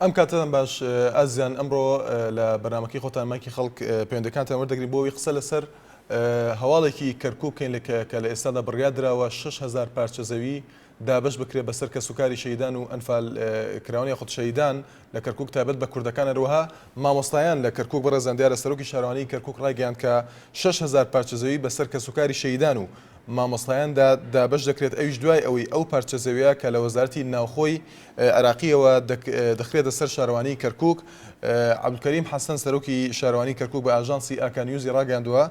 ئەم کاتتان باش ئازیان ئەمڕۆ لە بەنامەکەی خۆتان مایکی خەڵک پەیوەندەکانتان وەردەگرین بۆەوەی قسە لەسەر هەواڵێکی کەرکووک بکەین کە لە ئێستادا بڕیادراوە 6,000 پارچە زەوی دابش بکرێت بەسەر کەسوکاری شەیدان و ئەنفال کراوانی خۆت شەیدان لە کەرکووک تایبەت بە کوردەکان هەروەها مامۆستایان لە کەرکووک بەڕێزان دیارە سەرۆکی شارەوانی کەرکووک ڕایگەیاند کە 6,000 پارچە زەوی بەسەر کەسوکاری شەیدان و مامۆستایاندا دابش دەکرێت ئەویش دوای ئەوەی ئەو پارچە زەویە کە لە وەزارەتی ناوخۆی عراقیەوە دەخرێتە سەر شارەوانی کەرکووک. عەبدولکەریم حەسەن سەرۆکی شارەوانی کەرکووک بە ئاژانسی ئاکانیوزی ڕاگەاندووە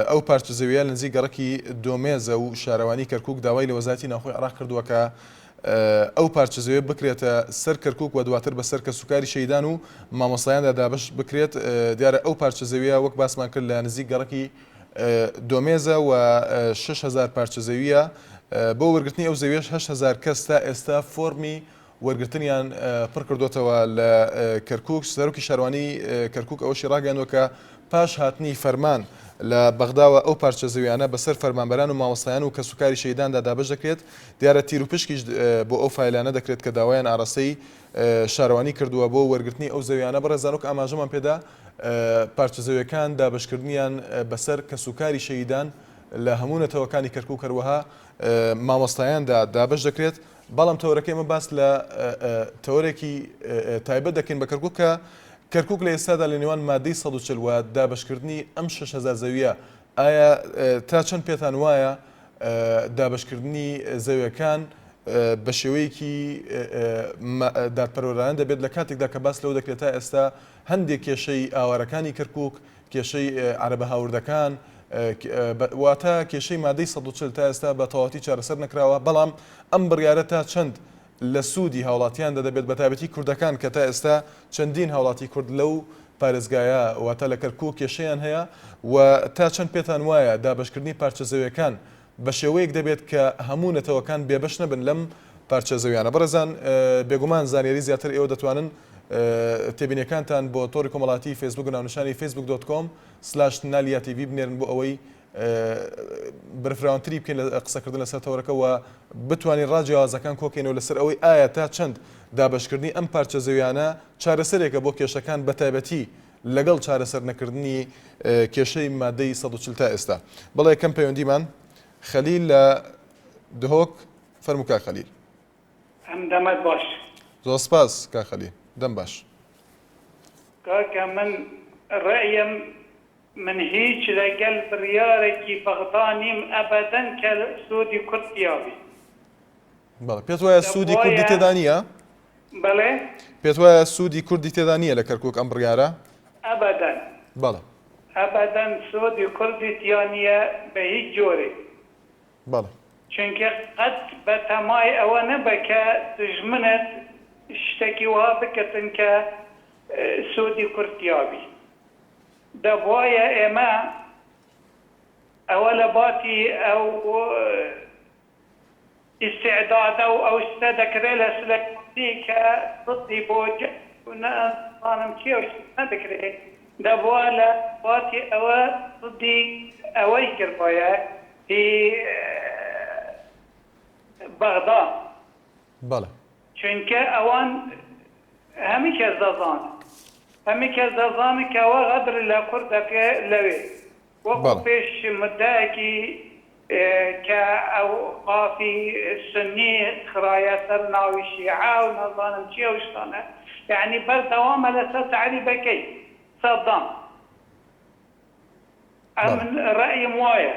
ئەو پارچە زەویە لە نزیک گەڕەکی دۆمێزە و شارەوانی کەرکووک داوای لە وەزارەتی ناوخۆی عراق کردووە کە ئەو پارچە زەویە بکرێتە سەر کەرکووک و دواتر بەسەر کەسوکاری شەیدان و مامۆستایاندا دابش بکرێت. دیارە ئەو پارچە زەویە وەک باسمان کرد لە نزیک گەڕەکی دۆمێزە و 6,000 پارچە زەویە. بۆ وەرگرتنی ئەو زەویەش 8,000 کەس تا ئێستا فۆرمی وەرگرتنیان پڕ کردوتەوە لە کەرکووک. سەرۆکی شارەوانی کەرکووک ئەوەشی ڕاگەیاندووە کە پاش هاتنی فەرمان لە بەغداوە ئەو پارچە زەویانە بەسەر فەرمانبەران و مامۆستایان و کەسوکاری شەیداندا دابش دەکرێت. دیارە تیر و پشکیش بۆ ئەو فایلانە دەکرێت کە داوایان ئاڕاستەی شارەوانی کردووە بۆ وەرگرتنی ئەو زەویانە. بەڕێزانۆک ئاماژەمان پێدا پارچە زەویەکان دابشکردنیان بەسەر کەسوکاری شەیدان لە هەموو نەتەوەکانی کەرکووک هەروەها مامۆستایاندا دابش دەکرێت. بەڵام تەورەکەی ئمە باس لە تەورێکی تایبەت دەکەین بە کەرکووک کە کەرکووک لە ئێستادا لە نێوان مادەی 140 دابشکردنی ئەم 6,000 زەویە ئایا تا چەند پێتان وایە دابشکردنی زەویەکان بە شێوەیەکی دادپەروەرانە دەبێت لە کاتێکدا کە باس لەو دەکرێت تا ئێستا هەندێک کێشەی ئاوارەکانی کەرکووک، کێشەی عەرەبە هاوردەکان واتە کێشەی مادەی 140 تا ئێستا بە تەواوەتی چارەسەر نەکراوە. بەڵام ئەم بڕیارە تا چەند لە سوودی هاوڵاتیاندا دەبێت بە تایبەتی کوردەکان کە تا ئێستا چەندین هاوڵاتی کورد لەو پارێزگایە واتە لە کەرکووک کێشەیان هەیە و تا چەند پێتان وایە دابشکردنی پارچە زەویەکان بە شێوەیەک دەبێت کە هەموو نەتەوەکان بێبەش نەبن لەم پارچە زەویانە. بەڕێزان بێگومان زانیاری زیاتر ئێوە دەتوانن تێبینیەکانتان بۆ تۆڕی کۆمەڵاتی فیسبوک و ناونیشانی facebook.com/naliatv بنێرن بۆ ئەوەی بەرفراوانتری بکەین لە قسەکردن لەسەر تەورەکە و بتوانین ڕاجیاوازەکان کۆکەینەوە لەسەر ئەوەی ئایا تا چەند دابشکردنی ئەم پارچە زەویانە چارەسەرێکە بۆ کێشەکان بە تایبەتی لەگەڵ چارەسەر نەکردنی کێشەی مادەی 140 تا ئێستا. بەڵێ یەکەم پەیوەندیمان خەلیل لە دهۆک. فەرموو کا خەلیل. ئەم دەمەت باش. زۆر سپاس کا خەلیل، دەم باش. کاکە من ڕێیم من هیچ لەگەل بڕیارێکی بەغدا نیم ئەبەدەن کە سوودی کورد پیاوی. بەڵێ پێت وایە سوودی کوردی تێدا نییە؟ بەڵێ پێت وایە سوودی کوردی تێدا نییە لە کەرکووک ئەم بڕیارە؟ ئەبەدەن. بەڵێ ئەبەدەن سوودی کوردی تیانە بە هیچ جۆرێک. بەڵێ چونکە قەت بە تەمای ئەوە نەبە کە دژمنت شتێکی وها بکردن کە سوودی کورد پیاوی. دەبوایە ئێمە ئەوە لە باتی ئەو ئیستعدادە و ئەو شتە دەکرێت لە سلەکتی کە ضدی بۆ نەزانم چی نەدەکرێت. دەبوایە لە باتی ئەوە ضدی ئەوەی کردبایە هی بەغدا. بەڵێ چونکە ئەوان هەمی کەس دەزانن. هەمی کەس دەزانن کە ئەوە غەدر لە کورد دەکە لەوێ وەکو پێش مدەیەکی کە ئەو قافی سنی خرایە سەر ناوی شیعە و نەزانم چیە و شتانە یعنی بەردەوامە لەسەر تعریبەکەی سەدام. من ڕەئیم وایە.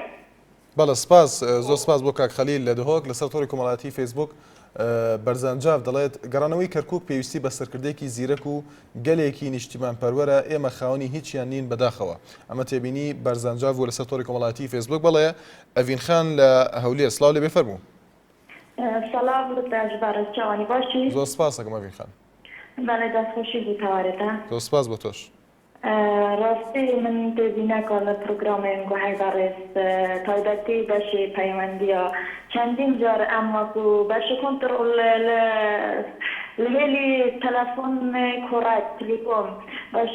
بەڵێ سپاس، زۆر سپاس بۆ کاک خەلیل لە دهۆک لەسەر تۆڕی کۆمەڵایەتی فیسبوک. بەرزانجاو دەڵێت گەڕانەوەی کەرکووک پێویستی بە سەرکردێکی زیرەک و گەلێکی نیشتیمان پەروەرە، ئێمە خاوەنی هیچیان نین بەداخەوە. ئەمە تێبینی بەرزانجاو بوو لەسەر تۆڕی کۆمەڵایەتی فیسبوک. بەڵێ ئەڤین خان لە هەولێر. سڵاو لێ بێفەرموو. سەڵام بەرز چاوانی باشی؟ زۆر سپاس ئەگەم ئەڤین خان. بەڵێ دەستخۆشی بوو تاوارێتە. زۆر سپاس بۆ تۆش. ڕاستی من دێبینەکە لە پروگرامێن گوهەی بەڕێز تایبەتی بەشی پەیوەندیە چەندین جار ئەم وەکو بەشی کۆنتڕۆل لە هێلی تەلەفۆن کۆڕەت تلیکۆم بەش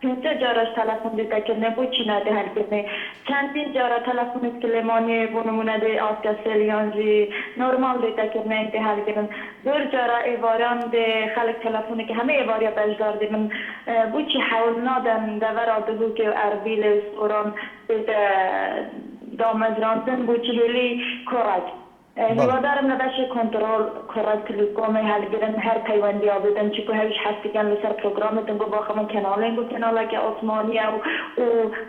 پنجاه جارش تلفن دیده که نبود چی نده هل کنه چندین جارا تلفن اسکلمانی بونمونه ده آسکا سلیانجی نورمال دیده که نه ده هل کنن دور جارا ایواران ده خلق تلفنی که همه ایواریا بجدار ده من بود چی حول نادن دورا دهو که اربیل سوران دامزراندن بود چی هلی کراج هوادارم نباشه کنترل کرد تلفن هل گرن هر پیوندی آبادن چی که هیچ حسی کن لسر پروگرام تنگو باخم کنال که آسمانیه و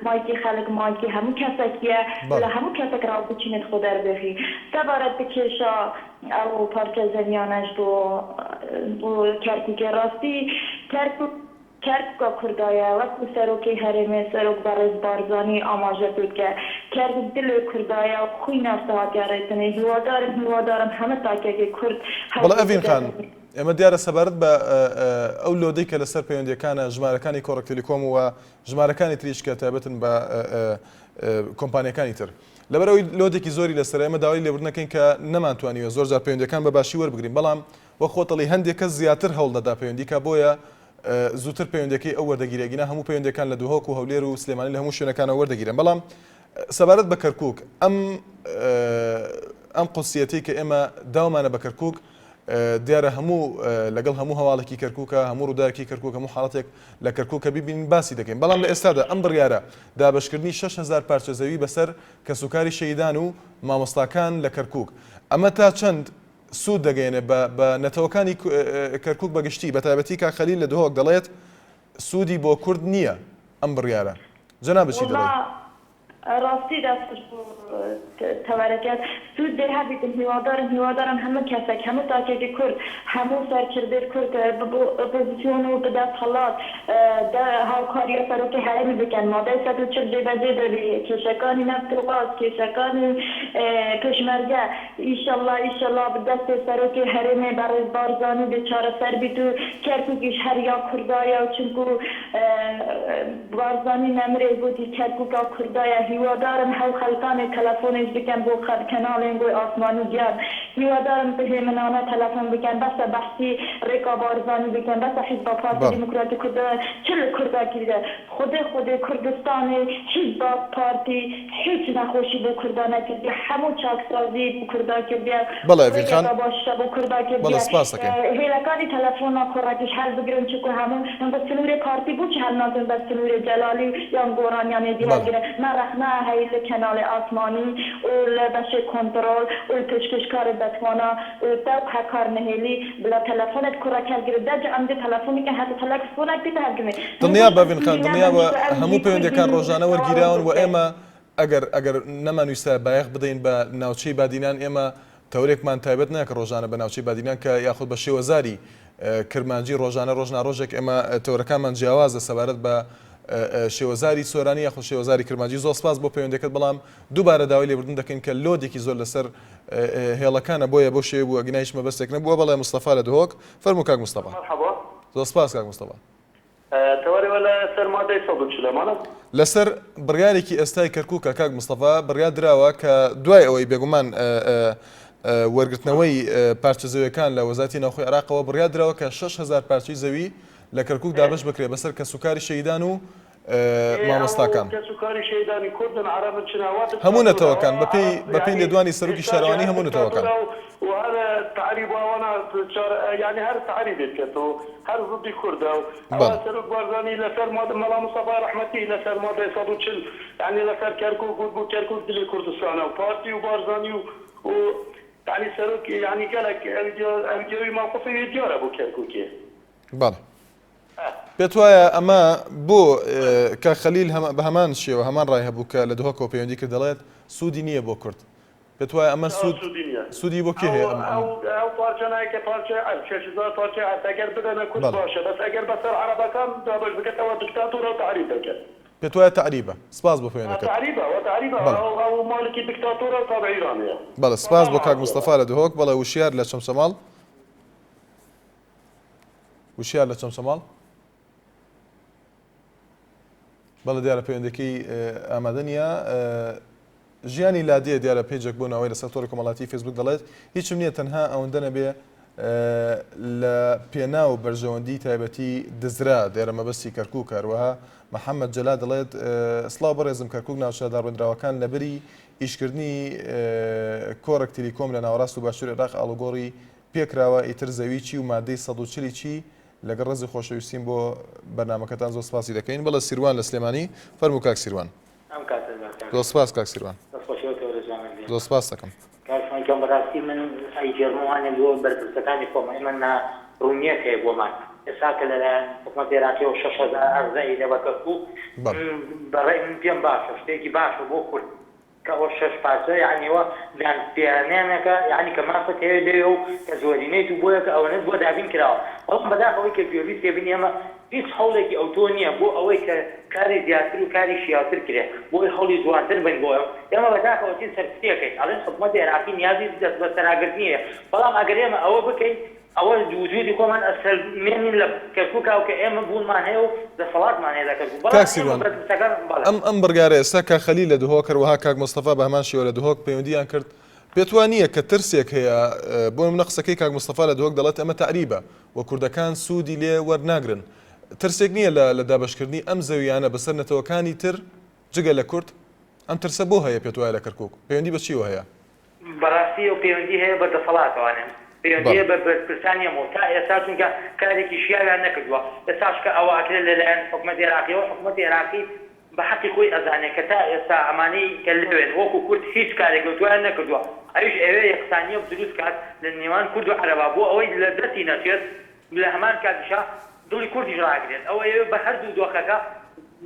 مایکی خلق مایکی همون کسکیه ولی همون کسک را بچینت خود در بخی تبارد بکشا او پارچه زمیانش بو کرکی راستی کرد کردایه وقت سروکی حرمه سروک برز بارزانی آماجه بود که کرد دل کردایه و خوی نفسه ها گرایتنه هوادارم همه تاکه که کرد بەڵێ ئەڤین خان ئێمە دیارە سەبارەت بە ئەو لۆدەی کە لەسەر پەیوەندیەکانە ژمارەکانی کۆڕە تەلیکۆم و ژمارەکانی تریش کە تایبەتن بە کۆمپانیەکانی تر لەبەرەوەی لۆدێکی زۆری لەسەر ئێمە داوای لێبوردنەکەین کە نەمانتوانیوە زۆر جار پەیوەندیەکان بە باشی وەربگرین بەڵام وە خۆتەڵی هەندێک کەس زیاتر هەوڵ دەدا پەیوەندیکە بۆیە زووتر پەیوەندەکەی ئەو وەردەگیرێگینە هەموو پەیوەندەکان لە دووهۆک و هەولێر و سلێمانی لە هەموو شوێنەکانەوە وەردەگیرن بەڵام سەبارەت بە کەرکووک ئەم قوسیەتی کە ئێمە داومانە بە کەرکووک دیارە هەموو لەگەڵ هەموو هەواڵێکی کەرکووکە هەموو ڕووداوێکی کەرکووک هەموو حاڵەتێک لە کەرکووکە بیبین باسی دەکەین بەڵام لە ئێستادا ئەم بڕیارە دابەشکردنی 6,000 پارچە زەوی بەسەر کەسوکاری شەیدان و مامۆستاکان لە کەرکووک ئەمە تا چەند سوود دەگەێنێ بە نەتەوەکانی کەرکووک بەگشتی بە تایبەتی کا خەلیل لە دووهۆک دەڵێت سوودی بۆ کورد نییە ئەم بڕیارە جەنابەچی دەڵێ راستی دستش تورکت سود ده هبیدن هوادارم همه کسک همه تاکه کرد همه سرکرده کرد اپوزیسیون و بدست حالات ده هاوکاری سروک حرمی بکن ماده 140 جبهه داری کشکانی نفت رقاص کشکانی پشمرگه ایشالله بدست سروک حرمی برای بارزانی بیچاره سر بیتو کرکوکیش هر یا کردایا چونکو بارزانی نمره بودی کرکوکا کردایا هوادارم هاو خلقان تلفنش بکن بو کنال اینگوی آسمانی گرد هوادارم به منانه تلفن بکن بس بحثی ریکا بارزانی بکن بس حزب پارتی دموکراتی چل کرده کرده خود کردستان حزب پارتی هیچ نخوشی بو کرده نکرده همو چاکسازی بو کرده کرده بله افین خان بو کرده کرده بله سپاس دکن هیلکانی تلفن کرده هر بگیرن چکو همو بس سنور پارتی بو چه هر نازم بس سنور جلالی یا گوران یا دیگه من رخنه هیل کنال آسمانی اول بشه کنترل اول پشکشکار بتوانا دو حکار نهیلی بلا تلفنت کرا کرد دج عمد تلفنی که حتی تلفنک بیت هرگمی دنیا بابین خان دنیا و همو پەیوەندیەکان ڕۆژانە وەرگیراون و ئێمە ئەگەر نەمانویستە بایەخ بدەین بە ناوچەی بادینان ئێمە تەورێکمان تایبەت ناکە ڕۆژانە بە ناوچەی بادینان کە یاخود بە شێوەزاری کرمانجی ڕۆژانە ڕۆژێک ئێمە تەورەکانمان جیاوازە سەبارەت بە شێوەزاری سۆرانی یاخود شێوەزاری کرمانجی زۆر سپاس بۆ پەیوەندەکەت بەڵام دووبارە داوای لێبوردن دەکەین کە لۆدێکی زۆر لەسەر هێڵەکانە بۆیە بۆ شێوە بووە گنایش مەبەستێک نەبووە بەڵێ مستەفا لە دووهۆک فەرموو کاک مستەفا زۆر سپاس کاک مستەفا تەوەریەوە لەسەر مادەی 140 لەسەر بڕیارێکی ئێستای کەرکووکە کاک مستەفا بڕیار دراوە کە دوای ئەوەی بێگومان وەرگرتنەوەی پارچە زەویەکان لە وەزارەتی ناوخۆی عێراقەوە بڕیار دراوە کە 6,000 پارچەی زەوی لە کەرکووک دابش بکرێ بەسەر کەسوکاری شەیدان و مامۆستاکان هەموو نەتەوەکان بەپێی لێدوانی سەرۆکی شارەوانی هەموو نەتەوەکان وهذا تعريب وانا يعني هر تعريب كتو هر ضد كرده سرق بارزاني لسر ملا مصطفى رحمتي لسر ماده 140 يعني لسر كركوك دل كردستان وبارتي وبارزاني و يعني سرق يعني قالك الجوي موقفي ديار ابو كركوكي بله پێت وایە ئەمە بۆ کە خەلیل بە هەمان شێوە هەمان ڕای هەبوو کە لە دووهۆکەوە پەیوەندی کرد دەڵێت سوودی نییە بۆ کورد پێت وایە ئەمە سوودی بۆ کێ هەیە ئەو پارچەنایکە پارچە 6,000 پارچە ئەگەر بدەنە کورد باشە بەس ئەگەر بەسەر عەرەبەکان دابش بکەتەوە دیکتاتۆرە و تعریب دەکەن پێت وایە تعریبە سپاس بۆ پەیوەندەکەت تعریبە ئەو مالکی دیکتاتۆرە و تابع ئیرانیە بەڵێ سپاس بۆ کاک مستەفا لە دووهۆک بەڵێ وشیار لە چەمچەماڵ وشیار لە چەمچەماڵ بەڵێ دیارە پەیوەندەکەی ئامادە نییە ژیانی لادیە دیارە پێیجێک بۆ ناوەی لەسەر تۆڕی کۆمەڵاتی فێسبوک دەڵێت هیچم نییە تەنها ئەوەندە نەبێ لە پێنا و بەرژەوەندی تایبەتی دزرا دێرە مەبەستی کەرکووک هەروەها محەممەد جەلا دەڵێت سڵاو بەڕێزم کەرکووک ناوچە دابڕێنراوەکان لەبەری ئیشکردنی کۆڕێک تیلیکۆم لە ناوەڕاست و باشووری عێراق ئاڵوگۆڕی پێکراوە ئیتر زەوی چی و مادەی 140 چی لەگەڵ ڕێزی خۆشەویستیم بۆ بەرنامەکەتان زۆر سپاسی دەکەین بەڵە سیروان لە سلێمانی فەرموو کاک سیروان. زۆر سپاس کاک سیروان. زۆر سپاس دەکەم. کارفانکەم بەڕاستی من ئەی جەرموانە بۆ بەرپرسەکانی خۆمە من ڕوونیەک هەیە بۆمان ئێستا کە لەلایەن حکومەتی عێراقیەوە 6,000 ئەرزەی لە بەکەرکووک بەڕێی من پێم باشە شتێکی باشە بۆ کورد کە ئەوە 6 پارچە یعنیەوە پێیانیانەکە یعنی کە مافەت هەیە دەوێ و کە زۆرینەیت و بۆیە کە ئەوەنەت بۆ دابین کراوە بەڵام بەداخەوەی کە پێویست تێبینی ئەمە هیچ هەوڵێکی ئەوتۆ نییە بۆ ئەوەی کە کاری زیاتر و کاری شیاتر کرێ بۆی هەوڵی جوانتر بن بۆ ئێمە بەداخەوەچین سەرکردیەکەین ئەڵێن حکومەتی عێراقی نیازی دەست بە سەراگرتنیە بەڵام ئەگەر ئێمە ئەوە بکەین ئەوە وجودی خۆمان ئەسەرمێنین لە کەرکووکاو کە ئێمە بوونمان هەیە و دەسەڵاتمان هەیە لە کەرکووک ئەم بڕگارە ئێستا کە خەلیل لە دهۆک هەروەها کاک مستەفا بە هەمان شێوە لە دهۆک پەیوەندیان کرد پێتوانیە کە ترسێک هەیە بۆ منە قسەکەی کاک مستەفا لە دهۆک دەڵێت ئەمە تعریبە و کوردەکان سوودی لێ وەرناگرن ترسێک نییە لە دابەشکردنی ئەم زەویانە بەسەر نەتەوەکانی تر جگە لە کورد ئەم ترسە بۆ هەیە پێتوایە لە کەرکووک پەیوەندی بە چیوە هەیە بەڕاستی و پەیوەندی هەیە بە دەسەڵاتەوانێن پەیوەندیە بە بەرپرسانیەمەوە تا ئێستا چونکە کارێکی شیاویان نەکردووە ئێستاش کە ئەوە ئەکرێت لەلایەن حکومەتی عێراقیەوە حکومەتی عێراقی بە حەقی خۆی ئەزانێت کە تا ئێستا ئەمانەی کە لەوێن وەکو کورد هیچ کارێک لەتوانیان نەکردووە ئەویش ئەوێ یەکسانیە دروست کات لە نێوان کورد و عەرەبا بۆ ئەوەی لە دەستی نەچێت لە هەمان کاتیشا دڵی کوردیش ڕاگرێت ئەوە ئێوە بە هەردوو دۆخەکە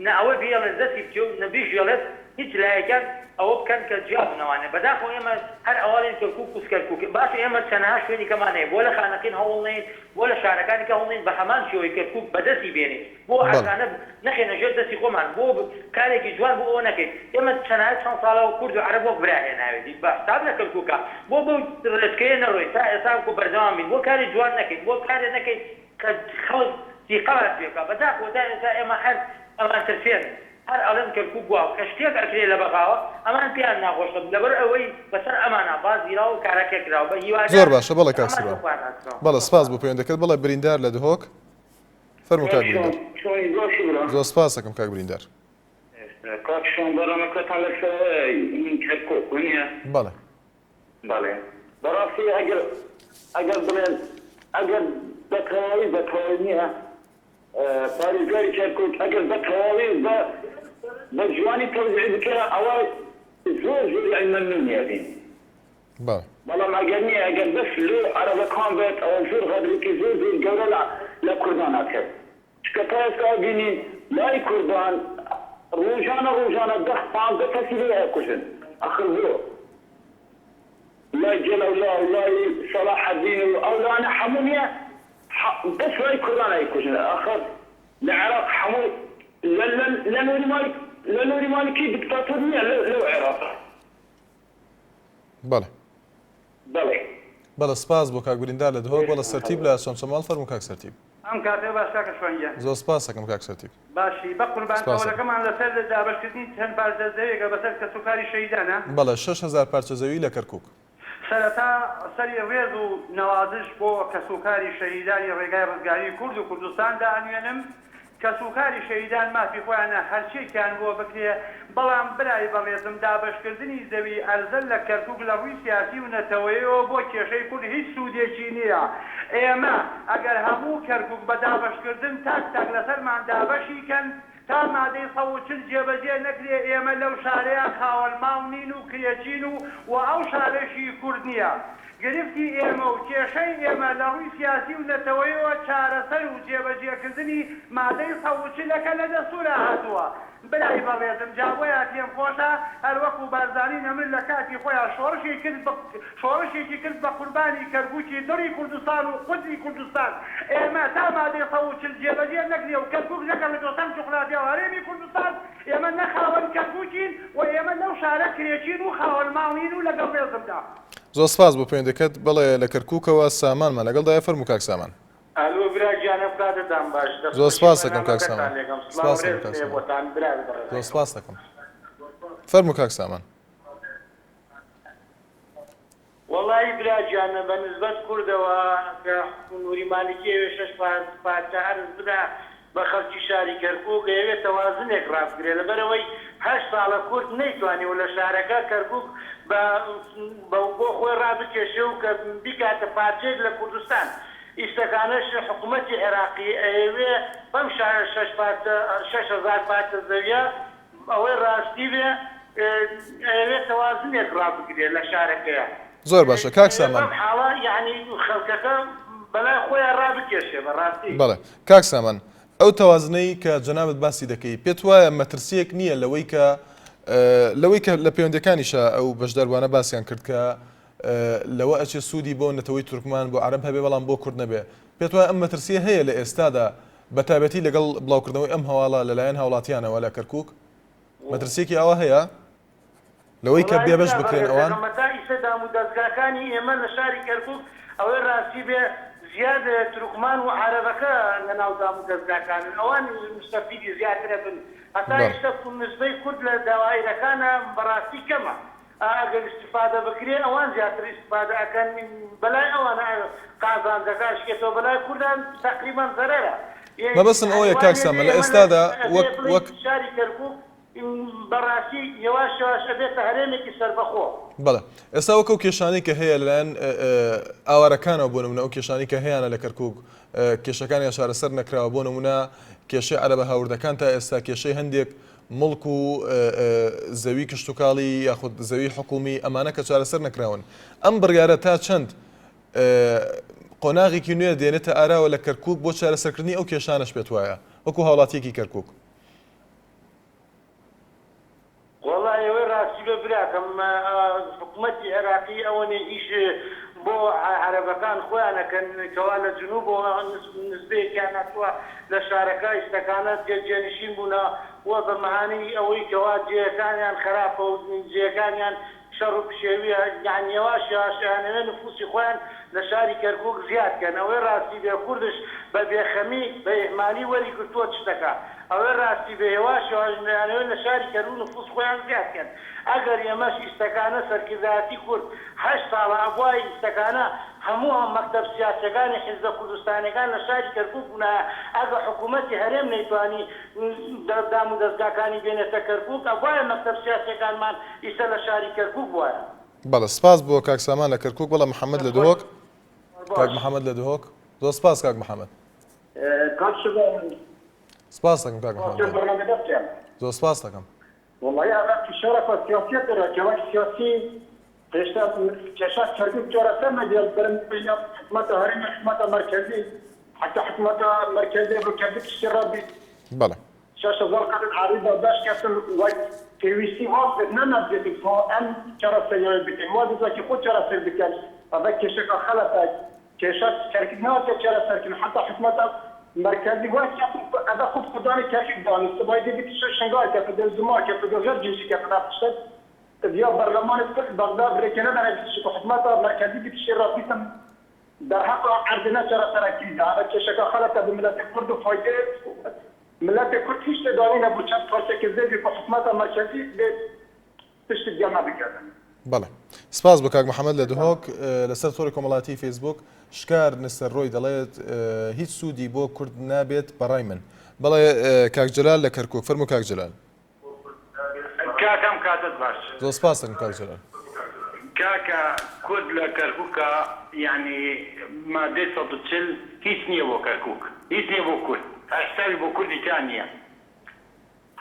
نە ئەوە بێڵێت دەستی بچێ و نەبیژێڵێت هیچ لایەکان ئەوە بکەن کە جیابنەوانێ بەداخەوە ئێمە هەر ئەوانێن کەرکووک و کەرکووک باش ئێمە چەندەها شوێنی کەمان هەیە بۆ لە خانەکەین هەوڵنین بۆ لە شارەکانی کە هەوڵنین بە هەمان شێوەی کەرکووک بەدەستی بێنین بۆ ئاسانە نەخێنە ژێر دەستی خۆمان بۆ کارێکی جوان بۆ ئەوە نەکەین ئێمە چەندەها چەند ساڵەوە کورد و عەرەب وەک برایە ناوێتی باش تا لە کەرکووکە بۆ ڕێچکەیە نەڕۆین تا ئێستا وەکو بەردەوام بین بۆ کاری جوان نەکەین بۆ کارێ نەکەین کە خەڵک دیقەت پێکە بەداخەوە تا ئێستا ئێمە هەر ئەمان ترسێن هەر ئەڵێن کەرکووک بووە کە شتێک ئەکرێ لە بەغاوە ئەمان پێیان ناخۆشە لەبەر ئەوەی بەسەر ئەمانە بازیراوە و کارەکێک کراوە بە هیوادار زۆر باشە بەڵێ کاک سیروان بەڵێ سپاس بۆ پەیوەندەکەت بەڵێ بریندار لە دهۆک فەرموو کاک بریندار زۆر سپاس دەکەم کاک بریندار کاکشان بەڕامەکەتان لەسەر کەرکووک نییە بەڵێ بەڵێ بەڕاستی ئەگەر بڵێن ئەگەر بەتەواوی نییە پارێزگاری کەرکووک ئەگەر بەتەواوی بە جوانی تەوزیع بکرا ئەوە زۆر علمەن نییە بین بەڵام ئەگەر نییە ئەگەر بەس لێ عەرەبەکان بێت ئەوە زۆر غەدرێکی زۆر گەورە لە کوردان ئەکرد چکە تا ئێستا بینین لای کوردان ڕۆژانە 10-15 کەسی لێ ئەکوژن ئەخر بۆ لای جەلەولا و لای سەلاح الدین و ئەولانە هەموو نییە بس لای کوردان ئەیکوژن ئەخر لە عێراق هەموو لە نوری مالکی دیکتاتۆر نییە لەو عێراق بەڵێ سپاس بۆ کاک بریندار لە دهۆک بەڵە سەرتیب لە شەمشەماڵ فەرموو کاک سەرتیب ئەم کاتێ باش کاکە شوێنگە زۆر سپاس دەکەم کاک سەرتیب باشی بە قوربان قەولەکەمان لەسەر دابەشکردنی چەند پارچە زەویەکە بەسەر کەسوکاری شەهیدانە بەڵێ 6,000 پارچە زەوی لە کەرکووک سەرەتا سەری ڕێز و نەوازش بۆ کەسوکاری شەهیدانی ڕێگای ڕزگاری کورد و کوردستان دانوێنم کەسوکاری شەهیدان مافی خۆیانە هەرچێکیان بۆ بکرێ بەڵام برای بەڕێزم دابەشکردنی زەوی ئەرزە لە کەرکووک لە ڕووی سیاسی و نەتەوەیەوە بۆ کێشەی کورد هیچ سوودێکی نییە ئێمە ئەگەر هەموو کەرکووک بە دابەشکردن تاک لەسەرمان دابەشیکەن تا مادەی 140 جێبەجێ نەکرێ ئێمە لەو شارەیە خاوەنماڵ نین و کرێچین و ئەو شارەشی کورد نییە گرفتی ئێمە و کێشەی ئێمە لە ڕووی سیاسی و نەتەوەیەوە چارەسەر و جێبەجێکردنی مادەی 140ەکە لە دەستورە هاتووە برای بەڕێزم جاوەیە پێم خۆشە هەر وەکو بارزانی نەمر لە کاتی خۆیان شۆڕشێکی کرد بە قوربانی کەرکووکی دڕی کوردستان و قودری کوردستان ئێمە تا مادەی 140 جێبەجێ نەکرێ و کەرکووک نەکە لە دۆستان جوغرافیا و هەرێمی کوردستان ئێمە نەخاوەن کەرکووکین و ئێمە لەو شارە کرێچین و خاوەنماڵین و لەگەڵ ڕێزمدا زۆر سپاس بۆ پەیوەندەکەت بەڵێ لە کەرکووکەوە سامانمان لەگەڵدایە فەرموو کاک سامان ئەلۆ براگیانە بکاتتان باش زۆر سپاس دەکەم کاک سامان زۆر سپاس دەکەم فەرموو کاک سامان وڵی براجانە بە نسبەت کوردەوە کە نووری مالکی شش پارچە هەرز بدا بە خەڵکی شاری کەرکووک ئەوێت تەوازنێک ڕابگرێ لەبەرەوەی 8 ساڵە کورد نەیتوانی و لە شارەکە کەرکووک بۆ خۆی ڕابکێشێ و کە بیکاتە پارچێک لە کوردستان ئیشتەکانش حکوومەتی عێراقی ئەوێ بەم 6,000 پارچە زەویە ئەوەی ڕاستی بێ ئەوێت تەوازنێک ڕابگرێ لە شارەکەیە. زۆر باشە کاک سامان حاڵە یعنی خەڵکەکە بەلای خۆیان ڕابکێشێ بەڕاستی. بەڵێ کاک سامان ئەو تەوازنەی کە جەنابەت باسی دەکەی پێت وایە مەترسیەک نییە لەوەی کە لە پەیوەندەکانیشە ئەو بەشداربوانە باسییان کرد کە لەوە ئەچێ سوودی بۆ نەتەوەی تورکمان بۆ عەرەب هەبێ بەڵام بۆ کورد نەبێ پێت وایە ئەم مەترسیە هەیە لە ئێستادا بە تایبەتی لەگەڵ بڵاوکردنەوەی ئەم هەواڵە لەلایەن هاوڵاتیانەوە لە کەرکووک مەترسیەکی ئەوە هەیە لەوەی کە بێبەش بکرێن ئەوان ئیسەدام و دەستگاکانی ئێمە لە شاری کەرکووک ئەوەی ڕاستی بێ زیاد تورکمان و عەرەبەکە لە ناودام و دەستگاکانن ئەوان مستەفیدی زیاترە بن هەتا ئێستا نسبەی کورد لە داوایرەکانە بەڕاستی کەمە ئەگەر استفادە بکرێ ئەوان زیاتر استفادە ئەکەن بەلای ئەوان قازانجەکە شکێتەوە بەلای کوردان تقریبان زەرەرە مەبەستم ئەوەیە کاک سامان لە ئێستادا وەک شاری کەرکووک بەڕاستی یەواش یەواش ئەبێتە هەرێمێکی سەربەخۆ. بەڵێ ئێستا وەکە ئەو کێشانەی کە هەیە لەلایەن ئاوارەکانەوە بۆ نمونە ئەو کێشانی کە هەیەە لە کەرکووک کێشەکانی چارەسەر نەکراوە بۆ نمونە کێشەی عەرەبە هاوردەکان تا ئێستا کێشەی هەندێک مڵک و زەوی کشتتوکاڵی یاخود زەوی حکومی ئەمانە کە چارەسەر نەکراون ئەم بڕیارە تا چەند قۆناغێکی نوێ دێنێتە ئاراوە لە کەرکووک بۆ چارەسەرکردنی ئەو کێشانەش پێت وایە وەکو هاوڵاتیەکی کەرکووک. وڵای ئەوەی ڕاستی بە براکەم حکوومەتی عێراقی ئەوەنێ ئیش بۆ عەرەبەکان خۆیانەکەن کەوا لە جنوب نسبەیەکیان هاتووە لە شارەکە ئیشتەکانە جێنشین بوونە وە بە مەهانەی ئەوەی کەوا جێەکانیان خراپە و جێەکانیان شەڕ و پشێویە یعنی یەواش یەواشیانەوێ نفوسی خۆیان لە شاری کەرکووک زیادکەن ئەوەی ڕاستی بێ کوردش بە بێخەمی بە ئێهمالی وەریگرتووە شتەکە ئەوەی ڕاستی بێ یەواش یەواشیانەوێ لە شاری کەرکووک نفوس خۆیان زیادکەن ئەگەر ئێمەش ئیشتەکانە سەرکردایەتی کورد 8 ساڵە ئەبوای ئیشتەکانە هەموو مەکتەب سیاسەکانی حیزبە کوردستانیەکان لە شاری کەرکووک بوونە ئەگەر حکوومەتی هەرێم نەیتوانی دام و دەستگاکانی بێنێتە کەرکووک ئەوایە مەکتەب سیاسەکانمان ئیسە لە شاری کەرکووک بووە. بەڵێ سپاس بۆ کاک سامان لە کەرکووک بەڵام محەممەد لە دهۆک کاک محەممەد لە دهۆک زۆر سپاس کاک محەممەد سپاس دەکەم کاک محەممەد زۆر سپاس دەکەم. والله هذا إشارة سياسية ترى كمان سياسي تشتغل كشاف كردوك ترى سمع ديال برم بين حكومة هرم حكومة مركزي حتى حكومة مركزية بكردوك الشرابي. بلى. شاشة زرقاء عريضة باش كاسل وايد كيويسي واقف نما بيتك فو أم ترى سيارة بيتك ما بيزا كي خود ترى سير بيتك هذا كشاف خلفك كشاف شركة نوع ترى سير حتى حكومة مرکزی واسه ادا خود خدای کشف دانست باید دیگه شنگای که در زمان که تو غیر جنسی که نفشت یا برلمان بغداد رکنه در حکومت مرکزی بیشتر رابطه در حق عرضنا چرا ترکی داره که شکل خلق به ملت کرد و فایده ملت کرد هیچ دانی نبود چند فرصه که زیادی حکومت مرکزی به پشت جمع بکردن. بەڵێ سپاس بۆ کاک محەممەد لە دهۆک لەسەر تۆڕی کۆمەڵاتی فیسبوک شکار نستەر ڕۆی دەڵێت هیچ سوودی بۆ کورد نابێت بەڕای من بەڵێ کاک جەلال لە کەرکووک فەرموو کاک جەلال. کاکەم کاتت باش. زۆر سپاس دەکەم کاک جەلال. کاکە کورد لە کەرکووکە یعنی مادەی 140 هیچ نییە بۆ کەرکووک هیچ نییە بۆ کورد هەشتاوی بۆ کوردی تان نییە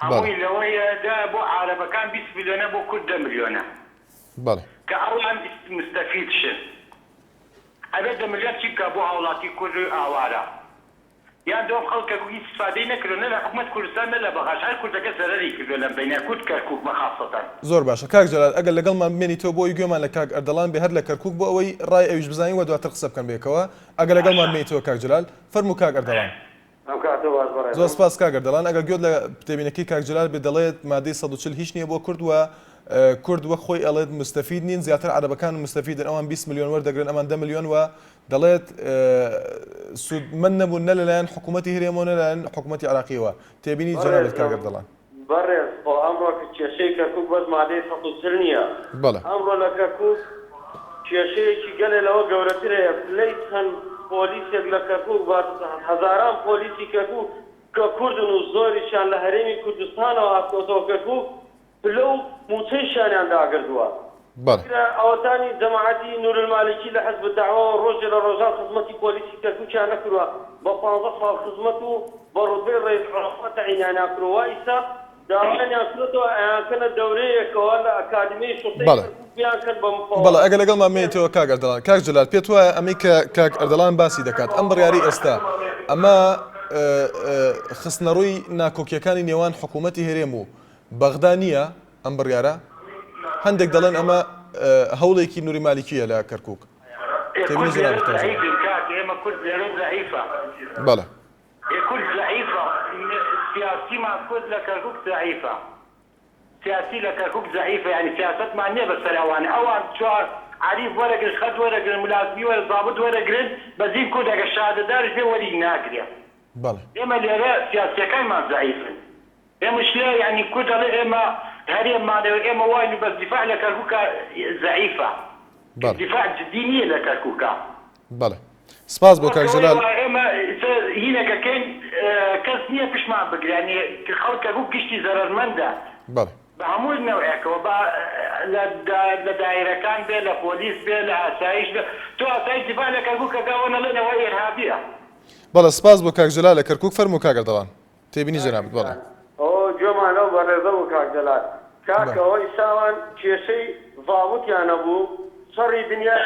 هەمووی لەوەیەدا بۆ عەرەبەکان 20 میلیۆنە بۆ کورد 10 میلیۆنە. بەڵێ کە ئەوان مستەفید شن ئەبێ 10 میلیۆن چی بکە بۆ هاوڵاتی کورد و ئاوارە یان دۆم خەڵکە هیچ استفادەی نەکردو نە لە حکومەت کوردستان نە لە بەغاش هەر کوردەکە زەرەری کردو لە بینە کورد کەرکووک بەخاستەن. زۆر باشە کاک جەلال ئەگەر لەگەڵمان بمێنیتەوە بۆی گوێمان لە کاک ئەردەڵان بێ هەر لە کەرکووک بۆ ئەوەی ڕای ئەویش بزانین و دواتر قسە بکەن بێکەوە ئەگەر لەگەڵمان بمێنیتەوە کاک جەلال فەرموو کاک ئەردەڵان. زۆر سپاس کاک ئەردەڵان ئەگەر گوێت لە پتێبینەکەی کاک جەلال بێ دەڵێت مادەی 140 هیچ نییە بۆ کورد وە کورد وەک خۆی ئەڵێت مستەفید نین زیاتر عەرەبەکان مستەفیدن ئەوان 20 میلیۆن وەردەگرن ئەمان 10 میلیۆن وە دەڵێت سودمەند نەبوون نە لەلایەن حکوومەتی هەرێمەوە نە لەلایەن حکوومەتی عێراقیەوە تێبینی جەنابەت کاک ئەردەڵان. بەڕێز ئەمڕۆ کێشەی کەرکووک بەس مادەی 140 نییە. بەڵێ ئەمڕۆ لە کەرکووک کێشەیەکی گەلێ لەوە گەورەترەیە پلەی چەند پۆلیسێک لە کەرکووک هەزاران پۆلیسی کەرکووک کە کوردن و زۆریشان لە هەرێمی کوردستانەوە هاتۆتەوە کەرکووک پلە و موچەیشانیان داگردووە. ئەوەتانی جەماعەتی نورالمالکی لە حەزب الدەعوە ڕۆژێ لە ڕۆژان خزمەتی پۆلیسی کەرکووکیان نەکردووە بە 15 ساڵ خزمەت و بە ڕوتبەی ڕئیس عرفات تەعینیان ناکردووە. ئیستا داوایان کردەوە ئەیانکەنە دەورەیەکەوە لە ئەکادمیی شوڕتەی کەرکووکیان کرد بە بەڵێ ئەگەر لەگەڵمان مێنێتەوە کاک ئەردەڵان. کاک جەلال پێت وایە ئەمەی کە کاک ئەردەڵان باسی دەکات ئەم بڕیاری ئێستا ئەمە خستنەڕووی ناکۆکیەکانی نێوان حکوومەتی هەرێم و بەغدا نییە ئەم بڕیارە؟ هەندێک دەڵێن ئەمە هەوڵێکی نوری مالیکیە لە کەرکووک. ئێمە کورد لێرە ضعیفە. بەڵێ كرد ضعيفة سياسي مع كرد لكركوك ضعيفة سياسي لكركوك ضعيفة يعني سياسات معنية بس الأوان أوان شو عريف ورق الخد ورق الملازمي ورق الضابط ورق الرد بزين كود الشهادة دارج في ولي ناقرية. بلى. إما اللي لا سياسية كان ما ضعيفة. إما مش لا يعني كود إما هريم ما إما واين بس دفاع لكركوك ضعيفة. بلى. دفاع ديني لكركوك. بلى. سپاس بۆ کاک جەلال. ئێمە هینەکە کەین کەس نییە پشمان بگرێ ینی خەڵک کەرکووک گشتی زەرمەندە بە هەموو نەوعێکەوە لە دایرەکان بێ لە پۆلیس بێ لە ئاسایش بێ تۆ ئاسایش دیفاع لە کەرکووکەکەوە نەڵێنەوە ئێرهابیە. بەڵێ سپاس بۆ کاک جەلال لە کەرکووک فەرموو کاک ئەردەڵان تێبینی جەنابەت. بەڵێ جۆمانەوە بەڕێزە بوو کاک جەلال کاکەوە ئیساوان کێشەی ڤاڵوتیان نەبوو شەڕی دنیا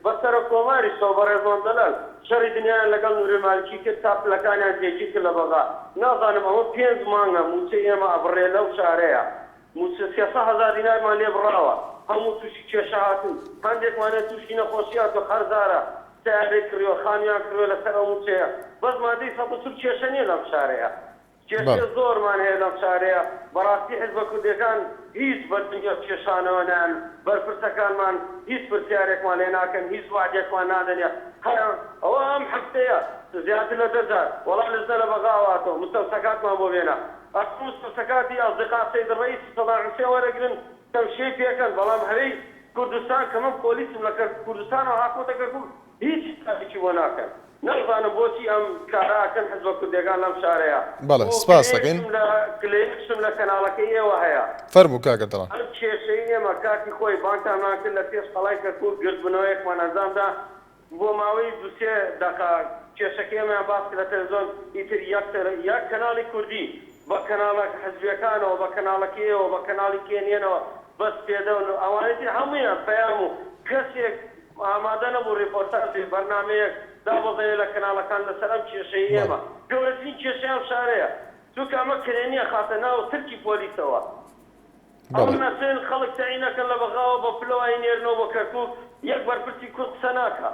بەسەرە کۆماری سۆبەڕێزۆن دەلال شەڕی دنیایان لەگەڵ نوری مالکی کرد تا پلەکانیان جێگیر کرد لە بەغا. نازانم ئەوە 5 مانگە موچەی ئێمە ئەبڕێ لەو شارەیە موچە 300,000 دینارمان لێ بڕاوە هەموو تووشی کێشە هاتن هەندێکمانێ تووشی نەخۆشی هاتۆ خەرزارە سیارەی کردووە خانویان کردووە لەسەر ئەو موچەیە بەس مادەی 140 کێشە نییە لەم شارەیە کێشە زۆرمان هەیە لەم شارەیە. بەڕاستی حیزبە کوردەکان هیچ بەردەنگە کێشانەوە نان بەرپرسەکانمان هیچ پرسیارێکمان لێ ناکەن هیچ وعدێکمان نادەنێ ئەوە ئەم هەفتەیە زیاتر لە 10,000 وەڵام لەزە لە بەغاواتەوە مستەوسەکاتمان بۆ بێنە ئەسم مستەوسەکاتی ئەزدقا سەید ڕئیسی سەدام حوسێن وەرەگرن تەمشیە پێکەن بەڵام هەرەی کوردستان کە من پۆلیسم لە کوردستانەوە هاتووەتە کەرکووک هیچ تاقیی بۆ ناکەن. نەزانم بۆچی ئەم کاراکەن حیزبە کوردەکان لەم شارەیە. بەڵێ سپاس دەکەین. کلێکشم لە کەناڵەکەی ئێوە هەیە. فەرموو کاک ئەردەڵان. ئەم کێشەی ئێمە کاتی خۆی بانکتانمان کرد لە پێش قەڵای کەرکووک گرتبوونەوەیەکمان ئەنجامدا بۆ ماوەی 2-3 دقا کێشەکەی ئێمەیان باس کرد لە تەلەڤیزۆن ئیتر یەک کەناڵی کوردی بە کەناڵە حەزبیەکانەوە بە کەناڵەکەیەوە بە کەناڵی کێنێنەوە بەس پێدەون و ئەوانەتی هەموویان پەیام و کەسێک ئامادە نەبوو ڕیپۆرتاژی بەرنامەیەک دابەزێ لە کەناڵەکان لەسەر ئەم کێشەی ئێمە گەورەترین کێشەی ئەم شارەیە چونکە ئەمە کرێنیە خاتە ناو ترکی پۆلیسەوە. ئەو نەسێن خەڵک تەعینەکەن لە بەغاوە بە پلەوای نێرنەوە بۆ کەرکووک یەک بەرپرسی کورد قسە ناکە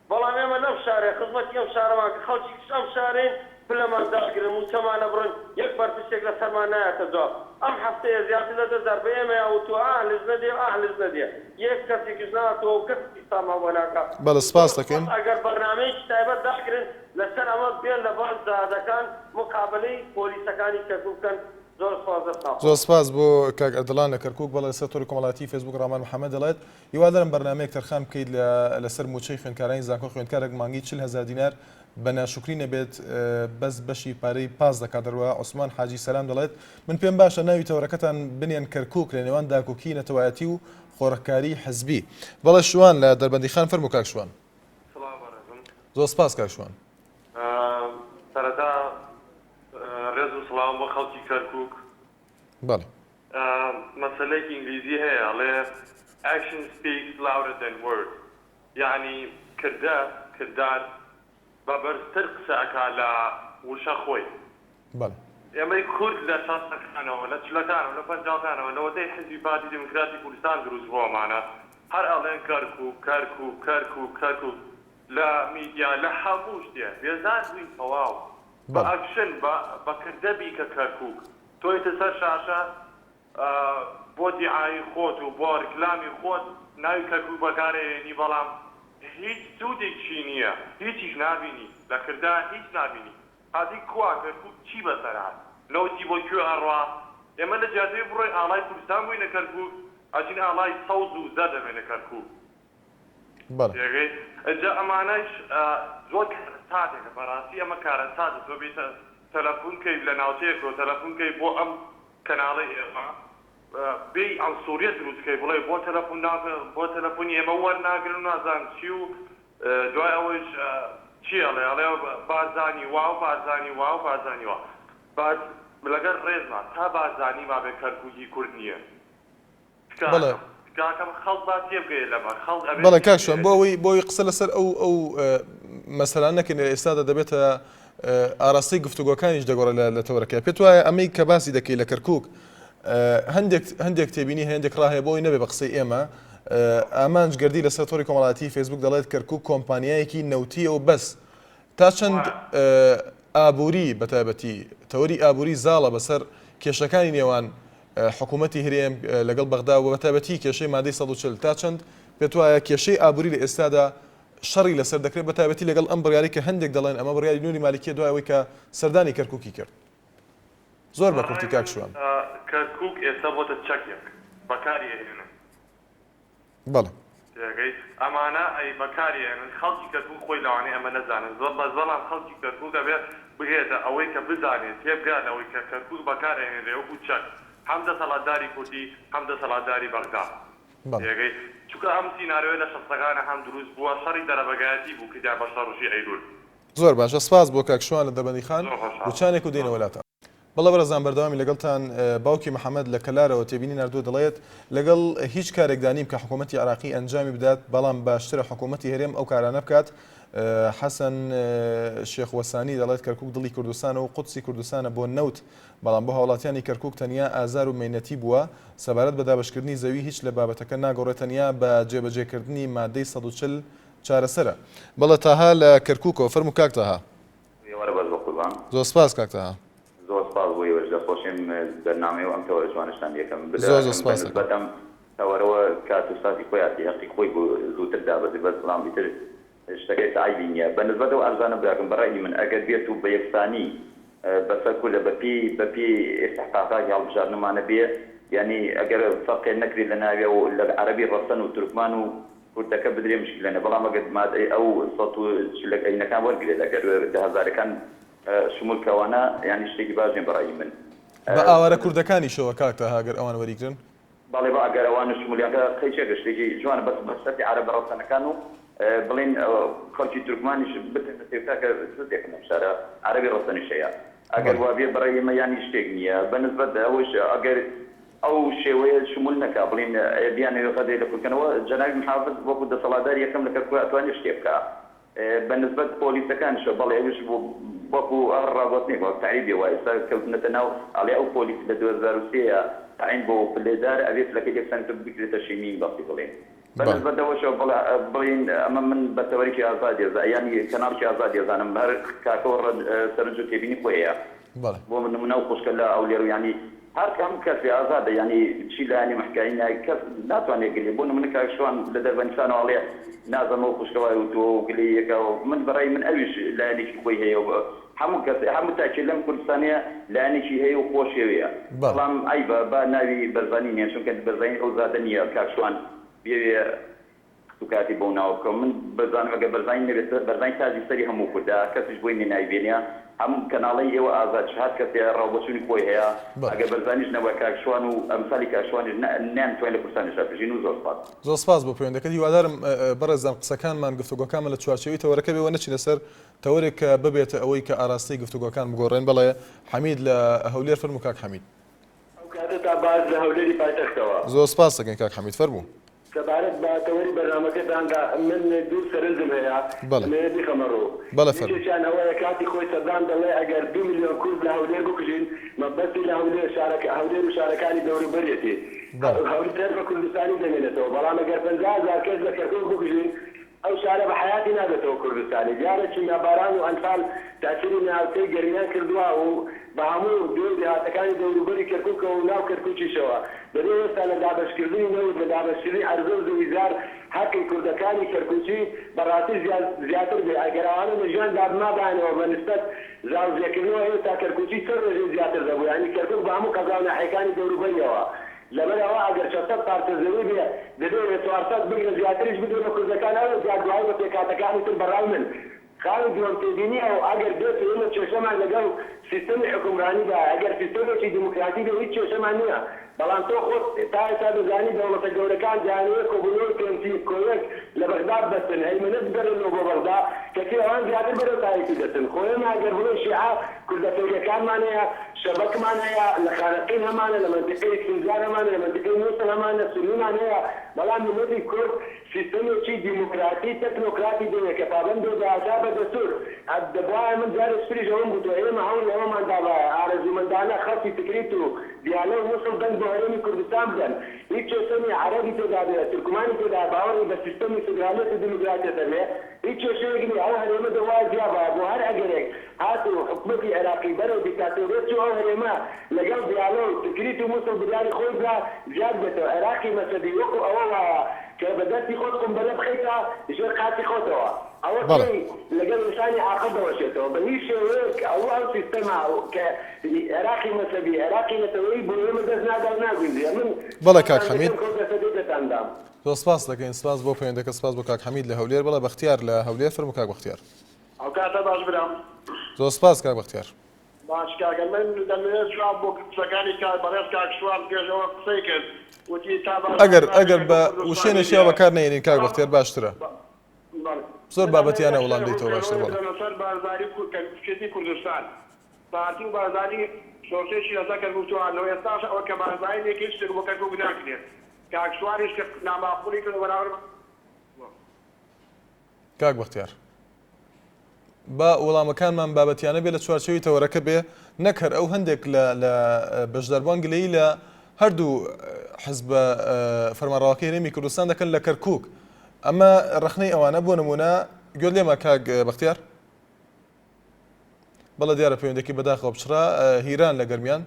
بەڵام ئێمە لەم شارێ خزمەتی ئەم شارەمان کە خەڵکی ئەم شارێن پلەمان داگرن و چەمانە بڕن یەک بەرپرسێک لە سەرمان نایەتە جواب. ئەم هەفتەیە زیاتر لە 10,000 بە ئێمە یاوتووە ئاهلز نەدێ ئاهلز نەدێ یەک کەسێکیش ناتەوە و کەسی سامان بۆ ناکات. بەڵێ سپاس دەکەین. ئەگەر بەرنامەیەکی تایبەت داگرن لەسەر ئەمە بێن لە باش دادەکان مقابلەی پۆلیسەکانی کەرکووکن. زۆر سپاس بۆ کاک ئەردەڵان لە کەرکووک. بەڵێ سەرۆری کۆمەڵاتی فێسبوک ڕامان محەممەد دەڵێت هیوادارم بەرنامەیەک تەرخان بکەیت لەسەر موچەی خوێندکارانی زانکۆ خوێندکارێک مانگی 40,000 دینار بە ناشکری نەبێت بەس بەشی پارەی پاس دەکات. دەروە عوسمان حاجی سەلام دەڵێت من پێم باشە ناوی تەورەکەتان بنێن کەرکووک لە نێوان داکۆکی نەتەوایەتی و خۆڕەکاری حزبی. بەڵێ شوان لە دەربەندیخان فەرموو کاک شوان. زۆر سپاس کاک شوان. سەرەتا ڕێز و سڵاو بۆ خەڵکی کەرکووک. بەڵێ مەسەلەیەکی ئینگلیزی هەیە ئەڵێ action speaks louder than words یعنی کردار بە بەرزتر قسە ئەکا لە وشە خۆی. بەڵێ ئێمەی کورد لە شەستەکانەوە لە چلەکانەوە لە پەنجاوکانەوە لەوەتەی حزبی پارتی دموکراتی کوردستان دروست بووەمانە هەر ئەڵێن کەرکووک لە میدیا لە هەموو شتێ بێزار بووین تەواو بە ئەکشن بە کردەبی کە کەرکووک تۆیتە سەر شاشە بۆ دیعایی خۆت و بۆ ڕکلامی خۆت ناوی کەرکووک بەکارهێنی بەڵام هیچ سوودێکی نییە هیچیش نابینی لە کردار هیچ نابینی حاضی کوا کەرکووک چی بەسەرهات لەوتی بۆ کوێ ئەڕوا ئێمە لە جادەی بڕۆی ئاڵای کوردستان بووینە کەرکووک ئەچین ئاڵای سەوز و زەر دەبێنە کەرکووک ئەجا ئەمانەش زۆر تاتێکە بەڕاستی ئەمە کارە تاتە تۆ بێتە تەلەفۆنکەی لە ناوچەیەکەوە تەلەفۆنکەی بۆ ئەم کەناڵی ئێمە بێ ئەنسووریەت دروستکەی بڵێ بۆ تەلەفۆنی ئێمە وەرناگرن و نازان چی و دوای ئەوەش چیەڵێ ئەڵێ بازانی وا و بازانی وا و بازانی وا بعد لەگەر ڕێزما تا بازانی ما بێ کەرکووکی کورد نییە کاکەم خەڵک با تێبگەیە لەمە خەڵک بەڵێ کاکشوان بۆی قسە لەسەر ئەو مەسەلان نەکەن لە ئێستادا دەبێتە ئاراستەی گفتوگۆکانیش دەگۆڕێت لە تەورەکە پێت وایە ئەمەی کە باسی دەکەی لە کەرکووک هەندێک تێبینی هەندێک ڕاهەیە بۆی نەبێ بە قسەی ئێمە ئامانجگەردی لەسەر تۆڕی کۆمەڵاتی فێسبوک دەڵێت کەرکووک کۆمپانیایەکی نەوتیە و بەس تا چەند ئابووری بەتایبەتی تەوەری ئابووری زاڵە بەسەر کێشەکانی نێوان حکوومەتی هەرێم لەگەڵ بەغدا و بەتایبەتی کێشەی مادەی 140 تا چەند پێت وایە کێشەی ئابووری لە ئێستادا شەڕی لەسەر دەکرێت بەتایبەتی لەگەڵ ئەم بڕیاری کە هەندێک دەڵێن ئەمە بڕیاری نوری مالیکیە دوایەوەی کە سەردانی کەرکووکی کرد زۆر بە کورتی کاکشوان کەرکووک ئێستا بۆتە چەکێک بەکاری هێنن بەڵێ ئەمانە ئەی بەکاری هێنن خەڵکی کەرکووک خۆی لەوانەیە ئەمە نەزانن زۆر بەڵام خەڵکی کەرکووک دەبێت بگێتە ئەوەی کە بزانێت تێبگات ئەوەی کە کەرکووک بەکارهێنێ وەکو چەک هەم دەسەڵاتداری کوردی هەم دەسەڵاتداری بەغدا چونکە ئەم سیناریۆی لە شەستەکانە هەم دروست بووە شەڕی دەرەبەگایەتی بوو کردیا بە شەڕژی ئەیلول زۆر باشە سپاس بۆ کاکشوان لە دەبەندی خان وچانێک و دێنە وڵاتە بەڵێ بەرەزان بەردەوامی لەگەڵتان باوکی محەممەد لە کەلارەوە تێبینی نردووە دەڵێت لەگەڵ هیچ کارێکدانیم کە حکوومەتی عراقی ئەنجامی بدات بەڵام باشترە حکوومەتی هەرێم ئەو کارانە بکات حەسەن شێخ وەسانی دەڵێت کەرکووک دڵی کوردستانە و قودسی کوردستانە بۆ نەوت بەڵام بۆ هاوڵاتیانی کەرکووک تەنیا ئازار و مێنەتی بووە سەبارەت بە دابەشکردنی زەوی هیچ لە بابەتەکە ناگۆڕێت تەنیا بە جێبەجێکردنی مادەی 140 چارەسەرە بەڵێ تاها لە کەرکووکەوە فەرموو کاک تاها زۆر سپاس کاک تاها زۆر سپاس بۆ ئێوەش دەخۆشیم بەرنامەی و ئەم تەوەرە جوانشتان یەکەم بەتەم تەوەرەوە کات و ساتی خۆیاتی حەقی خۆی بۆ زووتر دابەزی بەس بەڵام بیتر شتەکەی عیبی نییە بەنسبەتەوە ئەرزانە براکەم بەڕای من ئەگەر بێت و بە یەکسانی بەسەرکو لە بەپی ئێستحقاقاتی هەڵبژاردنمانە بێ یعنی ئەگەر فەرقێ نەکرێت لە ناوێ و لە عەرەبی ڕەسەن و تورکمان و کوردەکە بدرێ مشکلەنە بەڵام ئەگەر مادەی ئەو سەد و چلەکەینەکان وەرگێت ئەگەر دەهەزارەکان شمولکەوانە یعنی شتێکی باشێن بەڕای من بە ئاوارە کوردەکانی شەوە کاکتە هاگەر ئەوان وەریگرن بەڵێ بە ئەگەر ئەوانە شمولیانکە قەیچێکە شتێکی جوانە بەس بەسەتی عەرەبە ڕەسەنەکان و بڵین خەڵکی تورکمانیش بتێنە تێکاکە شتێکە شارە عەرەبی ڕەسەنیش هەیە ئەگەر وا بێ بەڕای ئێمە یانی شتێک نییە بەنسبەت ئەوەش ئەگەر ئەو شێوەیە شمول نەکا بڵین بیانەوە خەدەی لە کورتکەنەوە جەنابی محافظ وەکو دەسەڵاتدار یەکەم لە کەرکووک ئەتوانێت شتێ بکە بەنسبەت پۆلیسەکانش بەڵێ ئەوش بۆ وەکو ڕاگۆتنی وەک تعریبی وایە ئێستا کەوتنەتە ناو ئەڵێ ئەو پۆلیس لە 2003 تعین بۆ پلێدار ئەوێت لەکە یەکسانتر بکرێتە شیمی بەختی بڵێن بەنسبەت ئەوەشەوە بڵین ئەمە من بە تەوەریکی ئازادی یانی کەناڵکی ئازادی ێزانم هەر کاکەوە سەرنج و تێبینی خۆیە بۆ من نمونە و خوشکە لە ئەولێر و ینی هەر کەم کەسی ئازادە ینی چی لە ینی محکایی نای کەس ناتوانێت گلی بۆ نمونە کاکشوان لە دەربەنیسانەوە ئەڵێ نازەمەوە خوشکەوای و تۆ گلی یەکەوە من بەڕای من ئەویش لایەنێکی خۆی هەیە هەموو کەس هەموو تاکێ لەم کوردستانەیە لایەنێکی هەیە و خۆشێوەیە بەڵام ئەیبە با ناوی بەرزانی نییە چونکە بەرزانی ئەو زادە نییە کاکشوان بێوێ کاتی بۆ ناوە بکەم من بەزانم ئەگە بەرزانی نەبێت بەرزانی تاجی سەری هەموو کوردا کەسیش بۆی نایبێنە هەموو کەناڵی ئێوە ئازاد هەر کەسێ ڕاوبەچوونی خۆی هەیە ئەگە بەرزانیش نەوە کاکشوان و ئەمسالی کاکشوانیش نانتوانین لە کوردستانیشا بژین و زۆر سپاس بۆ پەیوەندیەکەت هیوادارم بەڕێزان قسەکانمان گفتوگۆکانمان لە چوارچێوەی تەوەرەکە بێەوە نەچینە سەر تەوەرێک کە ببێتە ئەوەی کە ئاراستی گفتوگۆکان بگۆڕێن بەڵێ حەمید لە هەولێر فەرموو کاک حەمید ئەو کاتە تا باز لە هەولێری پایتەختەوە زۆر سپاس دەکەین کاک حەمید فەرموو سەبارەت بە تەوەری بەرنامەکەتاندا من دوو سەرنجم هەیە لێدی خەمەڕۆ یەکێکیان ئەوەیە کاتی خۆی سەردان دەڵێ ئەگەر 2 ملیۆن کورد لە هەولێر بکوژین مەبەستی لە هەولێر و شارەکانی دەوروبەرێتی هەولێر بە کوردستانی دەمێنێتەوە بەڵام ئەگەر 50,000 کەس لە کەرکووک بکوژین ئەو شارە بە حیاتی نابێتەوە کوردستانی دیارە چینە باران و ئەنفال تاثیری ناوچەی گەرمیان کردووە و بە هەموو دوور دێهاتەکانی دەوروبەری کەرکووکەوە و ناو کەرکووکیشەوە دەبێت ئێستا لە دابەشکردنی نەوت لە دابەشکردنی عەرزە و زەویزار حەقی کوردەکانی کەرکووکی بەڕاستی زیاتر بێ ئەگەر ئەوانە لە ژیان دابمابانەوە بە نسبەت زاوزێکردنەوە ئێستا کەرکووکی چەند ڕێژەی زیاتر دەبوو یعنی کەرکووک بە هەموو قەزا و ناحیەکانی دەوروبەریەوە لەبەرەوە ئەگەر 600 پارتەزەوی بێ دەبێت 400 بگرە زیاتریش بدۆنە کوردەکان ئەوە زیاد دوای بە پێکاتەکانی تر بەڕای من خاڵی دووەم تێبینی ئەو ئەگەر بێت ئێمە کێشەمان لەگەڵ سیستەمی حکومڕانیدا ئەگەر سیستەمێکی دیموکراتی بێ هیچ کێشەمان نییە بەڵام تۆ خۆت تا ئێستا دەزانی دەوڵەتە گەورەکان جانوێ کۆبوونەوەی پێنسی کۆیەک لە بەغداد بەستن هەیمنەت بگەڕێنەوە بۆ بەغداد کەسی ئەوان زیاتر بەرەو تایەکی دەچن خۆیان ئەگەر بڵێ شیعە کوردەفێریەکانمان هەیە شەبەکمان هەیە لە خانەقین هەمانە لە منطقەی سینجان هەمانە لە منطقەی مووسڵ هەمانە سونیمان هەیە بەڵام ملەتی کورد سیستەمێکی دیموکراتی تەکنۆکراتی دەوێت کە پابەند بێداتا بە دەستور دەبوایە من جارێ سپریش ئەوم بوو ئێمە هەوڵ ئەوەمان داوە ئارەزومەندانە خەڵکی فکریت و دیالۆ مووسڵ دەنگ بۆ هەرێمی کوردستان بدەن هیچ کێشەی عەرەبی تێدا بێت تورکمانی تێدا باوەڕی بە سیستەمی فدرالیت و دیموکراتیە دەبێت هیچ کێشەیەک نییە ئەو هەرێمە دەوایە جیابە بۆ هەر ئەگەرێک هاتو حکومەتی عێراقی بەرەو دیکتاتۆریەت و ئەو هەرێمە لەگەڵ دیالۆ فکریت و مووسڵ بریاری خۆی بدا زیاد بێتەوە عێراقی مەسەدی وەکو ئەوە وایە کە بەدەستی خۆت قمبەلە بخەیتە ژێر قاچی خۆتەوە ئەوە لەگەڵ ئینسانی عاقڵ دەوەشێتەوە بە هیچ شێوەیەک ئەوە ئەو سیستەما کە عێراقی مەسەبی عێراقی نەتەوەیی بۆ ئێمە دەست نادار ناگوێنێ من بەڵێ کاک حەمید زۆر سپاس دەکەین سپاس بۆ پەیوەندەکە سپاس بۆ کاک حەمید لە هەولێر بەڵێ بەختیار لە هەولێر فەرموو کاک بەختیار ئەو کاتە باش برام زۆر سپاس کاک بەختیار باش کاکە من دەمەوێت جواب بۆ قسەکانی کار بەڕێز کاک شوان پێشەوە قسەی کرد ئەگەر بە وشێنێکیان بەکار نێنین کاک بەختیار باشترە زۆر بابەتیانە وەڵام دەیتەوە باشتر بڵێ لەسەر بازاری کوردکێتی کوردستان پارتی و بازاری شۆرشێکی لەسەر کەرگوتوانەوە ئێستاش ئەوە کە بازارێکی شتێک بۆ کەرگوت ناکرێت کاک شوانیش کە ناماقولی کرد بەراورد کاک بەختیار با وەڵامەکانمان بابەتیانە بێ لە چوارچێوی تەوەرەکە بێ نەکەر ئەو هەندێک لە بەشداربووان گلەیی لە هەردوو حزبە فەرمانڕەوەکەی هەرێمی کوردستان دەکەن لە کەرکووک ئەمە ڕەخنەی ئەوانە بۆ نمونە گوێ لێمە کاک بەختیار بەڵە دیارە پەیوەندێکی بەداخەوە بچڕا هیران لە گەرمیان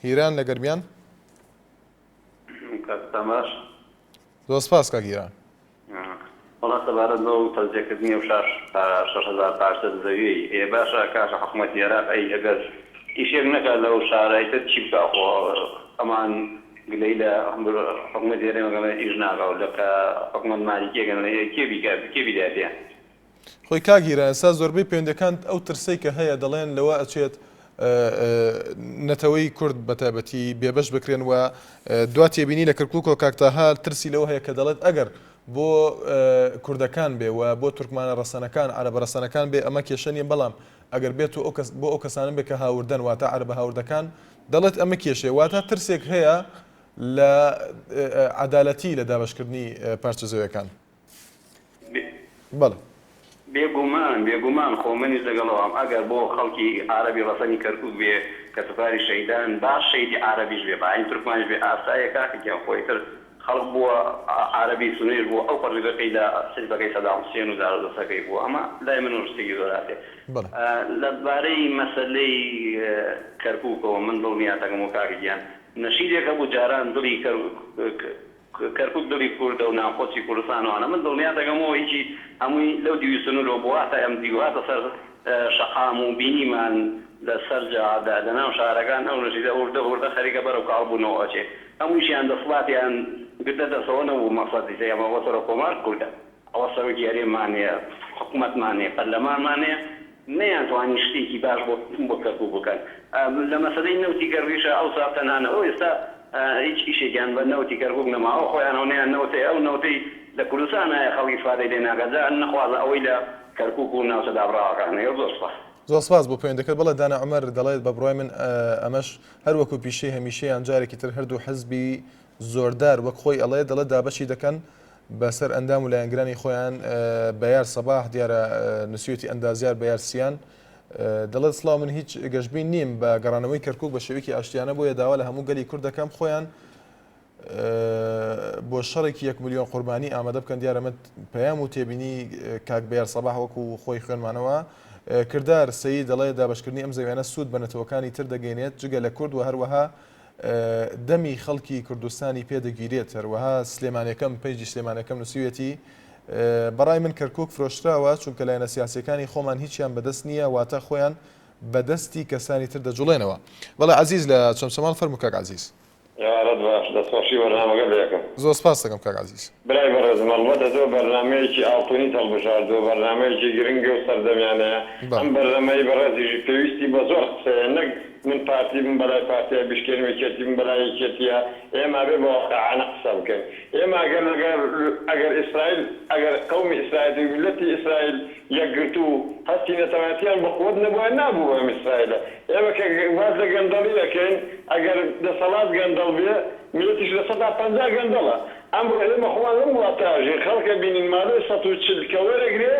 هیران لە گەرمیان زۆر سپاس کاک هیران والله سەبارەت بەو تەوزیەکردنی و 6,000 پارچە زەویەی ئێ باشە کاشە حکوومەتی عێراق ئەی ئەگەر ئیشێک نەکات لەو شارایتر چی بکە ئەمان گلەی لە حکوومەتی هەرێمەکەمە ئیش ناکەوت لە حکوومەت مالیکێکن کێ بیداتیان خۆی کاک هیران ئێستا زۆربەی پەیوەندەکان ئەو ترسەی کە هەیە دەڵێن لەوە ئەچێت نەتەوەی کورد بەتایبەتی بێبەش بکرێن و دوا تێبینی لە کەرکووکەوە کاکتاها ترسی لەوە هەیە کە دەڵێت ئەگەر بۆ کوردەکان بێ و بۆ تورکمانە ڕەسەنەکان عەرەبە ڕەسەنەکان بێ ئەمە کێشە نیە بەڵام ئەگەر بێت بۆ ئەو کەسانە بێ کە هاوردەن واتە عەرەبە هاوردەکان دەڵێت ئەمە کێشەیە واتە ترسێک هەیە لە عەدالەتی لە دابەشکردنی پارچە زەویەکان بەڵێ بێگومان خۆ منیش لەگەڵەوەم ئەگەر بۆ خەڵکی عەرەبی ڕەسەنی کەرکووک بێ کە سوپاری شەیدان باش شەیدی عەرەبیش بێ باین تورکمانش بێ ئاسایە کاکێکیان خۆی تر خەڵک بووە عەرەبی سونێش بووە ئەو پەرژەکەی لە سەجبەکەی سەدام حوسێن و دارودەسەکەی بووە ئەمە لای من شتێکی زۆراتێ لەبارەی مەسەلەی کەرکووکەوە من دڵنیاتەکەم و کاکێکیان نەشیدێکە بوو جاران دڵی کەرکووک دڵی کوردە و ناخۆچی کوردستانەوەوانە من دڵنیاتەکەمەوە هیچی هەمووی لەو دیویسنورەوە بۆ هاتە ئەم دیواتە سەر شەقام و بینیمان لە سەر جادا لەناو شارەکان ئەو نەشیدە وردە خەریکە بەرەو کاڵبوونەوە ئەچێ هەموویشیان دەسڵاتیان گرتە دەسەوەنەوە و مەقسەدی ئەمە وەسەرە کۆمار کوردە ئەوە سەرۆکی هەرێممانەیە حکوومەتمانەیە پەرلەمانمانەیە نەیانتوانی شتێکی باش بۆ کەرکووک بکەن لە مەسەلەی نەوتی گەڕویشە ئەو سا تەنانە ئەو ئێستا هیچ ئیشێکیان بە نەوتی کەرکووک نەماوە خۆیانەوە نەیان نەوتەی ئەو نەوتەی لە کوردستان هەیە خەڵکی ئیفادەی لێ ناکات نەخوازە ئەوەی لە کەرکووک و ناوچەدا بڕاوەکانەیە زۆر سپاس زۆر سپاس بۆ پەیوەندەکەت بەڵێ دانا عومەر دەڵێت بە بڕوای من ئەمەش هەروەکو پیشەی هەمیشەیان جارێکی تر هەردوو حزبی زۆردار وەک خۆی ئەڵێ دەڵێت دابەشی دەکەن بەسەر ئەندام و لایەنگرانی خۆیان بەیار سەباح دیارە نسوێتی ئەندازیار بەیار سیان دەڵێت سڵاو من هیچ گەشتبین نیم بە گەڕانەوەی کەرکووک بە شێوەیەکی ئاشتیانە بۆیە داوا لە هەموو گەلی کوورد دەکەم خۆیان بۆ شەڕێکی 1 ملیۆن قوربانی ئامادە بکەن دیارەمە پەیام و تێبینی کاک بەیار سەباح وەکو خۆی خوێنمانەوە کردار سەیی دەڵێ دابەشکردنی ئەم زەویانە سوود بە نەتەوەکانی تر دەگەێنێت جگە لە کورد و هەروەها دەمی خەڵکی کوردستانی پێدەگیرێت هەروەها سلێمانەکەم پێیجی سلێمانەکەم نووسویەتی بەڕای من کەرکووک فرۆشتراوە چونکە لایەنە سیاسیەکانی خۆمان هیچیان بەدەست نییە واتە خۆیان بەدەستی کەسانی تر دەجوڵێنەوە. بەڵێ عزیز لە چەمچەماڵ فەرموو کاک عزیز. یارەت باش دەستخۆشی وەرنامەکە بێکم. زۆر سپاس دەکەم کاک عزیز. برای بەڕێزم ئەڵبەتە تۆ بەرنامەیەکی ئاڵتوونی هەڵبژاردووە، بەرنامەیەکی گرنگە و سەردەمیانەیە. ئەم بەرنامەی بەڕێزیشی پێویستی بە زۆر قسەیە، نەک من پارتی من بەلای پارتیا بشکێنمە کێتی من بەلای یەکێتیە، ئێمە بێ بە واقعانە قسە بکەین. ئێمە ئەگەر ئیسرائیل ئەگەر قەومی ئیسرائیل و میلەتی ئیسرائیل یەکگرتو و هەستی نەتەوایەتیان بە قووەت نەبووە نابوو ئەم ئیسرائیلە. ئێمە کە واز لە گەندەڵی دەکەین، ئەگەر دەسەڵات گەندەڵ بێ میلەتیش لە 150 گەندەڵە. ئەمڕۆ ئێمە خۆمان لەم وڵاتاژێ خەڵکە بینین ماڵەی 140 کە وەرەگرێ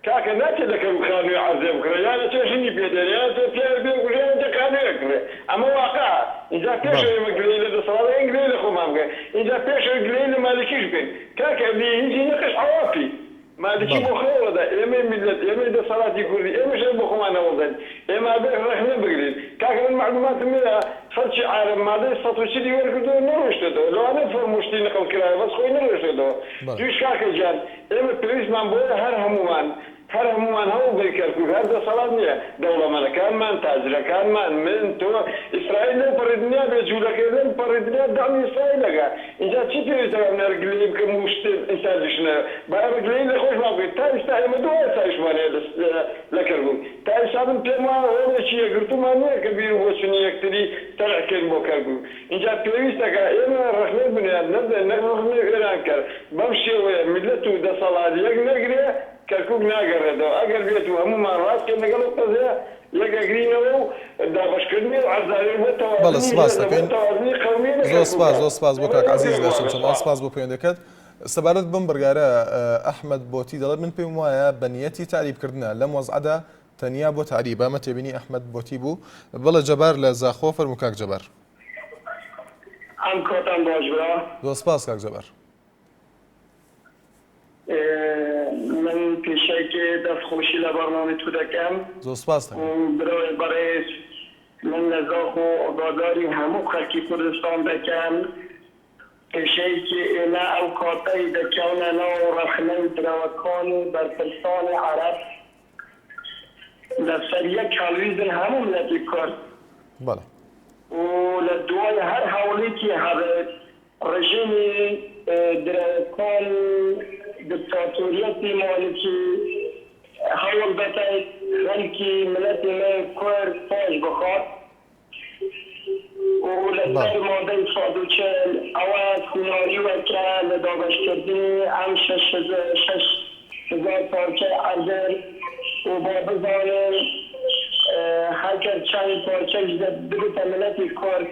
کاکە ناچێت لەکەم خانووی عەرزێ بکرێ، یانە چێژنی پێدێن، یان پێ بێ گوژێن خانووی بکرێ. ئەمە واقعە. اینجا پێشەوە ئێمە گلەی لە دەسەڵات ئێن گلەی لە خۆمان بکەین، اینجا پێشەوە گلەی لە مالکیش بکەین. کاکە بێ هیچی نەقش عەوافی مالکی بۆ خۆوەدا، ئێمە میلەت ئێمەی دەسەڵاتی کوردی ئێمەش بۆ خۆمانەوە بدەین، ئێمە بێ ڕەخنە بگرین. کاکە من معلوماتم هەیە خەڵکی عارەب مادەی 140 وەرگرتووە نەڕۆشتێتەوە، لەوانەیە فەرموشتی نەقڵ کرایە بەس خۆی نەڕۆشتێتەوە. دویش کاکە گیان ئێمە پێویستمان بۆیە هەر هەمومان هەموو بێکەرکوو هەر دەسەڵات نییە، دەوڵەمەنەکانمان تاجرەکانمان من تۆ ئیسرائیل لەو پەڕێدنیا بێ جوولەکەی لەم پەڕێدنیا دامی ئیسرائیلەکە. اینجا چی پێویستە ئەمە گلەی بکەم و شتێ ئینسانیشنە با ئەمە گلەی لە خۆشمان بکەین. تا ئێستا ئێمە دوای ئێستایشمان هەیە لە کەرکووک، تا ئێستا من پێم وایە هەوڵێکی یەکگرتوومان نییە کە بیر بۆ چونی یەکتری تەرعکەین بۆ کەرکووک. اینجا پێویستەکە ئێمە ڕەخنەی بنیان نەبدەین، نەک ڕەخنەی ئێران کرد. بەم شێوەیە میلەت و دەسەڵات یەک نەگرێ کەرکووک ناگەڕێتەوە. ئەگەر بێت و هەمومان ڕاستکە لەگەڵ قەزەیە یەکەگرینەوە و دابەشکردنی و عەرزاوی بۆ تەوازنی قەومی. زۆر سپاس بۆ کاک عزیز لە چەمچەماڵ، سپاس بۆ پەیوەندیەکەت. سەبارەت بەم بڕیارە ئەحمەد بۆتی دەڵێت من پێم وایە بە نیەتی تعریبکردنە لەم وەزعەدا تەنیا بۆ تعریب. ئەمە تێبینی ئەحمەد بۆتی بوو. بەڵێ جەبار لە زاخۆ فەرموو کاک جەبار. ئەم کۆتان باش برا. زۆر سپاس کاک جەبار. من پێشەیەکێ دەستخۆشی لە بەرنامەی تو دەکەم. زۆر سپاس برای بەڕێز من لە زاخۆ ئاگاداری هەموو خەڵکی کوردستان دەکەم. پێشەیەکی ئێمە ئەو کاتەی دەکەونە ناو ڕەخنەی درەوەکانی بەرپرسانی عەرەب لەسەر یەک هەڵویزن هەموو ملەتی کورد و لە دوای هەر هەوڵێکی هەبێت ڕژیمی درەوەکان دیکتاتۆریەتی مالکی هەوڵ دەکەیت خەڵکی ملەتی من کورد پاش بخات و لەسەر مادەی 140 ئەوە سیناری وەکە لە دابەشکردنی ئەم 6,000 پارچە عەرزێ و با بزانن هەر کەس چەند پارچەش ببێتە ملەتی کورد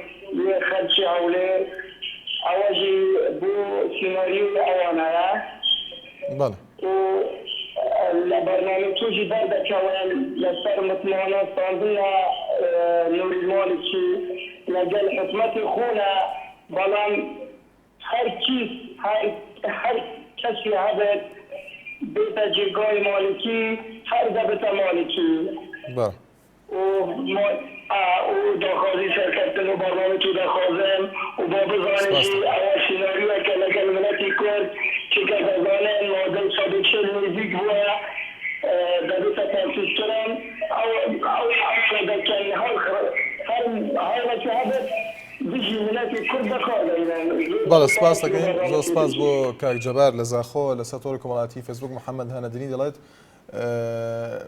لێ خەلکی هەولێ ئەوەژی بۆ سیناریۆی ئەوانەیە. لە بەرنامە توژی بەردەکەوێن لەسەر متمانە ساندنە نوری مالکی لەگەل حکومەتی خۆنە، بەڵام هەر کەسی هەبێت بێتە جێگای مالکی هەر دەبێتە مالکی. و داخوازی سەرکەوتن و بەرنامەی تو دەخوازم و با بزانشی ئەوە سیناریۆیەکە لەگەل ملەتی کورد چکە دەزانێن مادەی 140 نزیک بووە دەبێتە تەنفیزکردن ئەو دەکەن هەرمەکی هەبێت دژی ملەتی کورد بەکاردەهێنن. بەڵێ سپاس دەکەین. زۆر سپاس بۆ کاک جەبار لە زاخۆ لەسەر تۆڕی کۆمەڵایەتی فێسبوک محەممەد هەنەدنی دەڵێت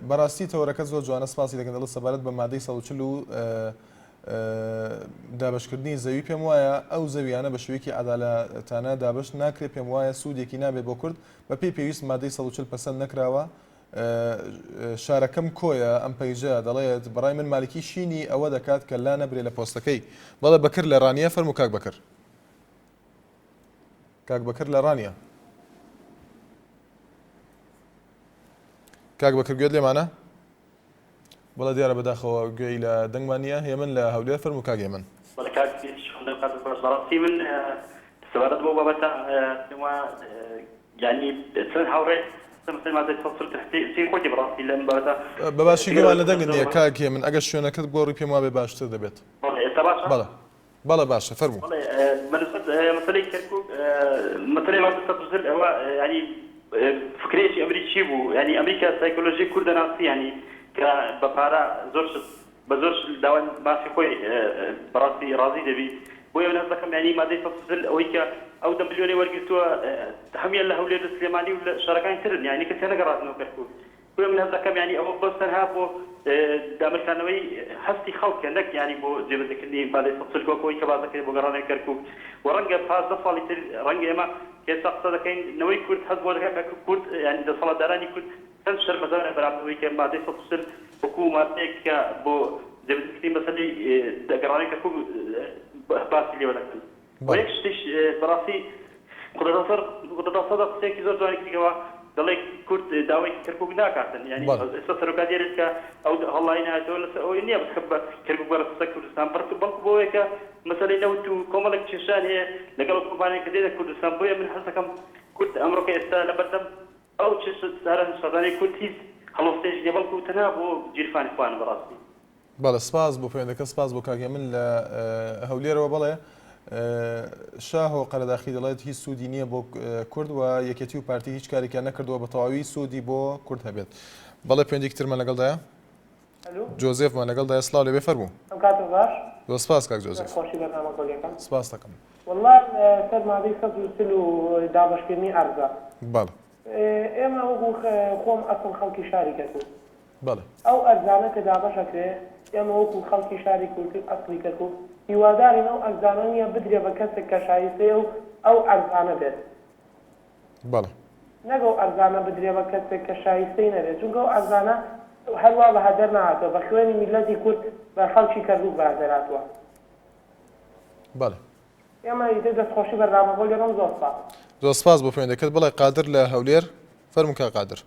بەڕاستی تەوەرەکە زۆر جوانە سپاسی دەکەن دەڵێت سەبارەت بە مادەی 140 و دابشکردنی زەوی پێم وایە ئەو زەویانە بە شێوەیەکی عەدالەتانە دابش ناکرێت، پێم وایە سوودێکی نابێت بۆ کورد بە پێی پێویست مادەی 140 پەسەند نەکراوە. شارەکەم کۆیە ئەم پەیژە دەڵێت بەڕای من مالکی شینی ئەوە دەکات کە لا نەبرێ لە پۆستەکەی. بەڵێ بەکر لە ڕانیە فەرموو کاک بەکر. کاک بەکر لە ڕانیە. کاک بەکر گوێت لێمانە؟ بەڵێ دیارە بەداخەوە گوێی لە دەنگمان نییە. هێمن لە هەولێر فەرموو کاک هێمن. بەڵێ کاک بەڕاستی من سەبارەت بۆ بابەتە یعنی چەند هاوڕێ بەباشی گوێمان لە دەنگت نییە کاک هێمن، ئەگەر شوێنەکەت گۆڕی پێم وابێ باشتر دەبێت. بەڵێ باشە فەرموو. مەسەلەی کەرکووک مەسەلەی ئەوە ینی فکرێکی ئەمریکی بوو، ینی ئەمریکا سایکۆلۆژی کوردەناسی ینی کە بە پارە زۆر بە زۆر داوای باسی خۆی بەڕاستی ڕازی دەبی بۆیە من دەکەم ینی مادەی سەد ئەوەی کە ئەو 10 ملیۆنی وەرگرتووە هەمیان لە هەولێر و سلێمانی و لە شارەکانی ترن یعنی کەسێ نەگەڕاتنەوە کەرکووک بۆیە من دەکەم ینی ئەوە بۆ سەرها بۆ دامرکانەوەی هەستی خەڵکە نەک ینی بۆ جێبەجێکردنی مادەی سەد کۆکەوەی کە بازەکەی بۆ گەڕانەوەی کەرکووک و ڕەنگە 15 ساڵی تر ڕەنگە ئێمە ئێستا قسە دەکەین نەوەی کورد هەست بۆ دەکات کە کورد ینی دەسەڵاتدارانی کورد چەند شەرمەزارە بەرامبەرەوەی کە مادەی سەد وەکوو مادەیەک کە بۆ جێبەجێکردنی مەسەلەی دەگەڕانەوەی کەرکووک باسی لێوە دەکەن و یەک شتیش بەڕاستی قودەداسەدا قسەیەکی زۆر جوانی کردەوە دەڵێ کورد داوای کەرکووک ناکاتن ینی ئێستا سەرۆکات دێرێت کە ئەو هەڵای نهاتەوە لەسەر ئەوەی نییە بەس بە کەرکووک بەرەسە کوردستان بەڵکو بۆیە کە مەسەلەی نەوت و کۆمەڵێک کێشان هەیە لەگەڵ کۆمپانیەکە دێتە کوردستان بۆیە من حەز دەکەم کورد ئەمڕۆکە ئێستا لەبەردەم ئەو سارە سەردانی کورد هیچ هەڵۆستێژ نیە بەڵکو تەنها بۆ گیرفانی خوان بەڕاستی بەڵێ سپاس بۆ پەیوەندەکە سپاس بۆ کاکێ من لە هەولێرەوە بەڵێ شاه و قەرەداخی دەڵێت هیچ سوودی نییە بۆ کورد و یەکێتی و پارتی هیچ کارێکیان نەکردووە بە تەواوی سوودی بۆ کورد هەبێت بەڵێ پەیوەندێکی ترمان لەگەڵدایە جۆزێفمان لەگەڵدایە سڵاو لێبێ فەرموو زۆر سپاس کاک جۆزێف سپاس دەکەم والله سەر مادەی سەد و سل و دابەشکردنی ئەرزە بەڵێ ئێمە وەکو خۆم ئەسڵ خەڵکی شاری کەرکووک بەڵێ ئەو ئەرزانە کە دابەشەکرێ ئێمە وەکو خەڵکی شاری کورد ئەسڵی کەرکووک هیوادارین ئەو ئەرزانە نیە بدرێ بە کەسێک کە شایستەیە و ئەو ئەرزانە بێت بەڵێ نەگە ئەو ئەرزانە بدرێ بە کەسێک کە شایستەی نەبێت چونکە ئەو ئەرزانە هەروە بە هەدەر نهاتەوە بە خوێنی میلەتی کورد بە خەڵکی کەرکووک بەهەدەراتوە بەڵێ ئێمە ئیتر دەستخۆشی بەرنامەکە لێرەم زۆر سپاس بۆ پەیوەندەکەت بڵێ قادر لە هەولێر فەرموو کا قادر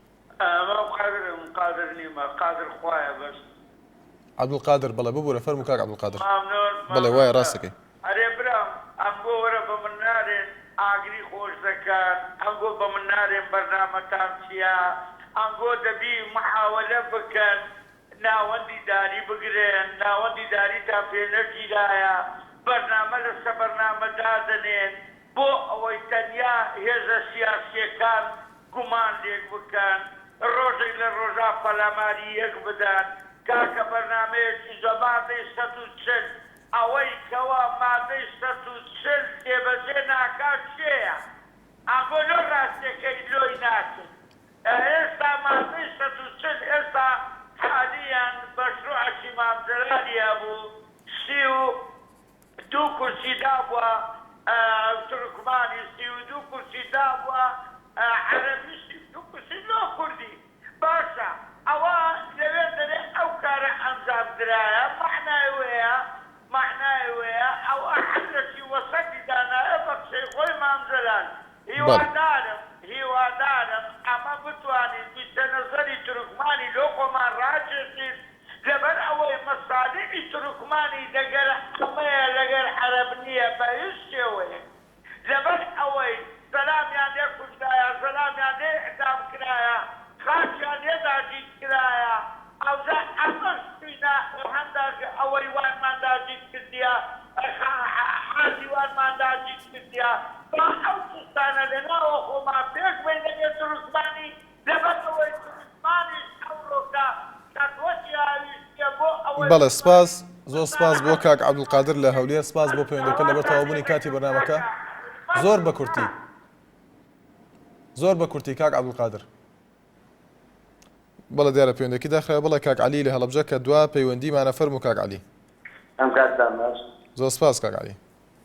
قادر نیمە قادر خوایە بەس عەبدولقادر بەڵێ ببوورە فەرموو کاک عەبدولقادر بەڵێ وایە ڕاستەکەی ئەرێ برام ئەمگۆ وەرە بە من نارێن ئاگری خۆش دەکات ئەمگۆ بە من نارێن بەرنامەتان چییە ئەمگۆ دەبی محاولە بکەن ناوەندی داری بگرێن ناوەندی داریتان پێ نەگیرایە بەرنامە لەسەر بەرنامە دادنێن بۆ ئەوەی تەنیا هێزە سیاسیەکان گومان لێک بکەن ڕۆژێک لە ڕۆژا پەلاماری یەک بدەن کاکە بەرنامەیەکی زەمادەی 140 ئەوەی کەوا مادەی 140 تێبەجێ ناکات چێیە ئەمگۆ لۆ ڕاستەکەی لۆی ناکرد ئێستا مادەی 140 ئێستا حالیان بەشروعەکی مامزەرانیە بوو 32 کورسی دابووە تورکمانی 32 کورسی دابووە عەرەبی 32 کورسی لۆ کوردی باشە ئەوە لەوێ دەرێ ئەو کارە ئەنجام درایە معنای وەیە ئەو ئەحەلەکی وەسەتی دانایە بە قسەی خۆی مامزەران هیوادارم ئەمە بتوانین بیستە نەزەری تورکمانی لۆ خۆمان ڕاکێشین لەبەر ئەوەی مەسالیحی تورکمانی دەگەر ئەمەیە لەگەر عەرەب نییە بە هیچ شێوەیە لەبەر ئەوەی سەلامیان لێ کوژرایە سەلامیان لێ ئیعدام کرایە خاچیان لێ داگیر کرایە ئەوجا ئەمەش توینە هەندێک ئەوەی وانمان داگیر کردیە حاجی وانمان داگیر کردیە با ئەو کوستانە لەناوە خۆمان پێش بین لەگەر تورکمانی لەبەر ئەوەی تورکمانیش ئەوڕۆکە بەڵێ سپاس زۆر سپاس بۆ کاک عەبدولقادر لە هەولێر سپاس بۆ پەیوەندەکە لەبەر تەواوبوونی کاتی بەرنامەکە زۆر بە کورتی کاک عەبدولقادر بەڵێ دیارە پەیوەندەکی داخرا بڵێ کاک عەلی لە هەڵەبجە کە دوا پەیوەندیمانە فەرموو کاک عەلی ئەم کاتتان باش زۆر سپاس کاک عەلی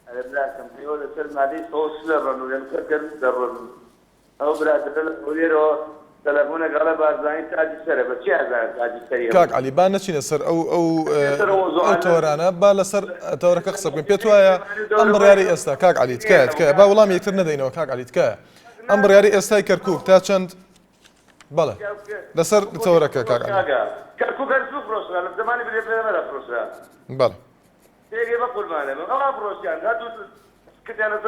ئەرێ براکەم پێوە لەسەر مادەی سۆس دەڕۆن و لەمکەکەر دەڕۆن ئەو برادرە لە هەولێرەوە تەلەفۆنە گەڵە بارزانانی تاجی سەرە بە چی هەزار تاجی سەریە کاک عەلی با نەچینە سەر ئەو تۆرانە با لەسەر تەورەکە قسە بکەین پێت وایە ئەم بڕیاری ئێستا کاک عەلی تکایە با وەڵامی یەکتر نەدەینەوە کاک عەلی تکایە ئەم بڕیاری ئێستای کەرکووک تا چەند بەڵێ لەسەر تەورەکە کاک عەلی کەرکووک هەر زوو فرۆشرا لە زمانی بێپێدەمەدا فرۆشرا بەڵێ تێگەی بە قوربانە ئەوە فرۆشیان هاتوو کردیانە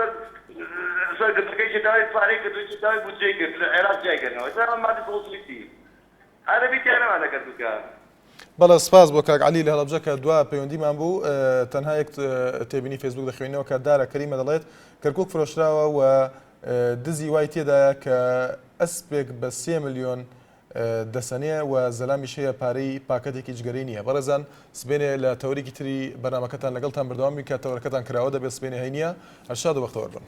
سەر دەکەی داوای پارەی کردوی داوای بودجەی کرد لە عێراق جایکردنەوە ئێستا مادەی سۆسیالیستی عەرەبی تیانەمانە کەرکووکە بەڵێ سپاس بۆ کاک عەلی لە هەڵەبجە کە دوا پەیوەندیمان بوو تەنها یەک تێبینی فێسبوک دەخوێنەوە کە دارە کەریمە دەڵێت کەرکووک فرۆشراوە و دزی وای تێدایە کە ئەسپێک بە 3 ملیۆن دەسەنێ و زەلامیش هەیە پارەی پاکەتێکی جگەری نییە. بەڕێزان سبێنێ لە تەوریکی تری بەنامەکەتان لەگەڵتان بەردەوامی کە تەورەکەتان کراوە دەبێت سبێنێ هەینیە هەرشاد و بەختەوەربن.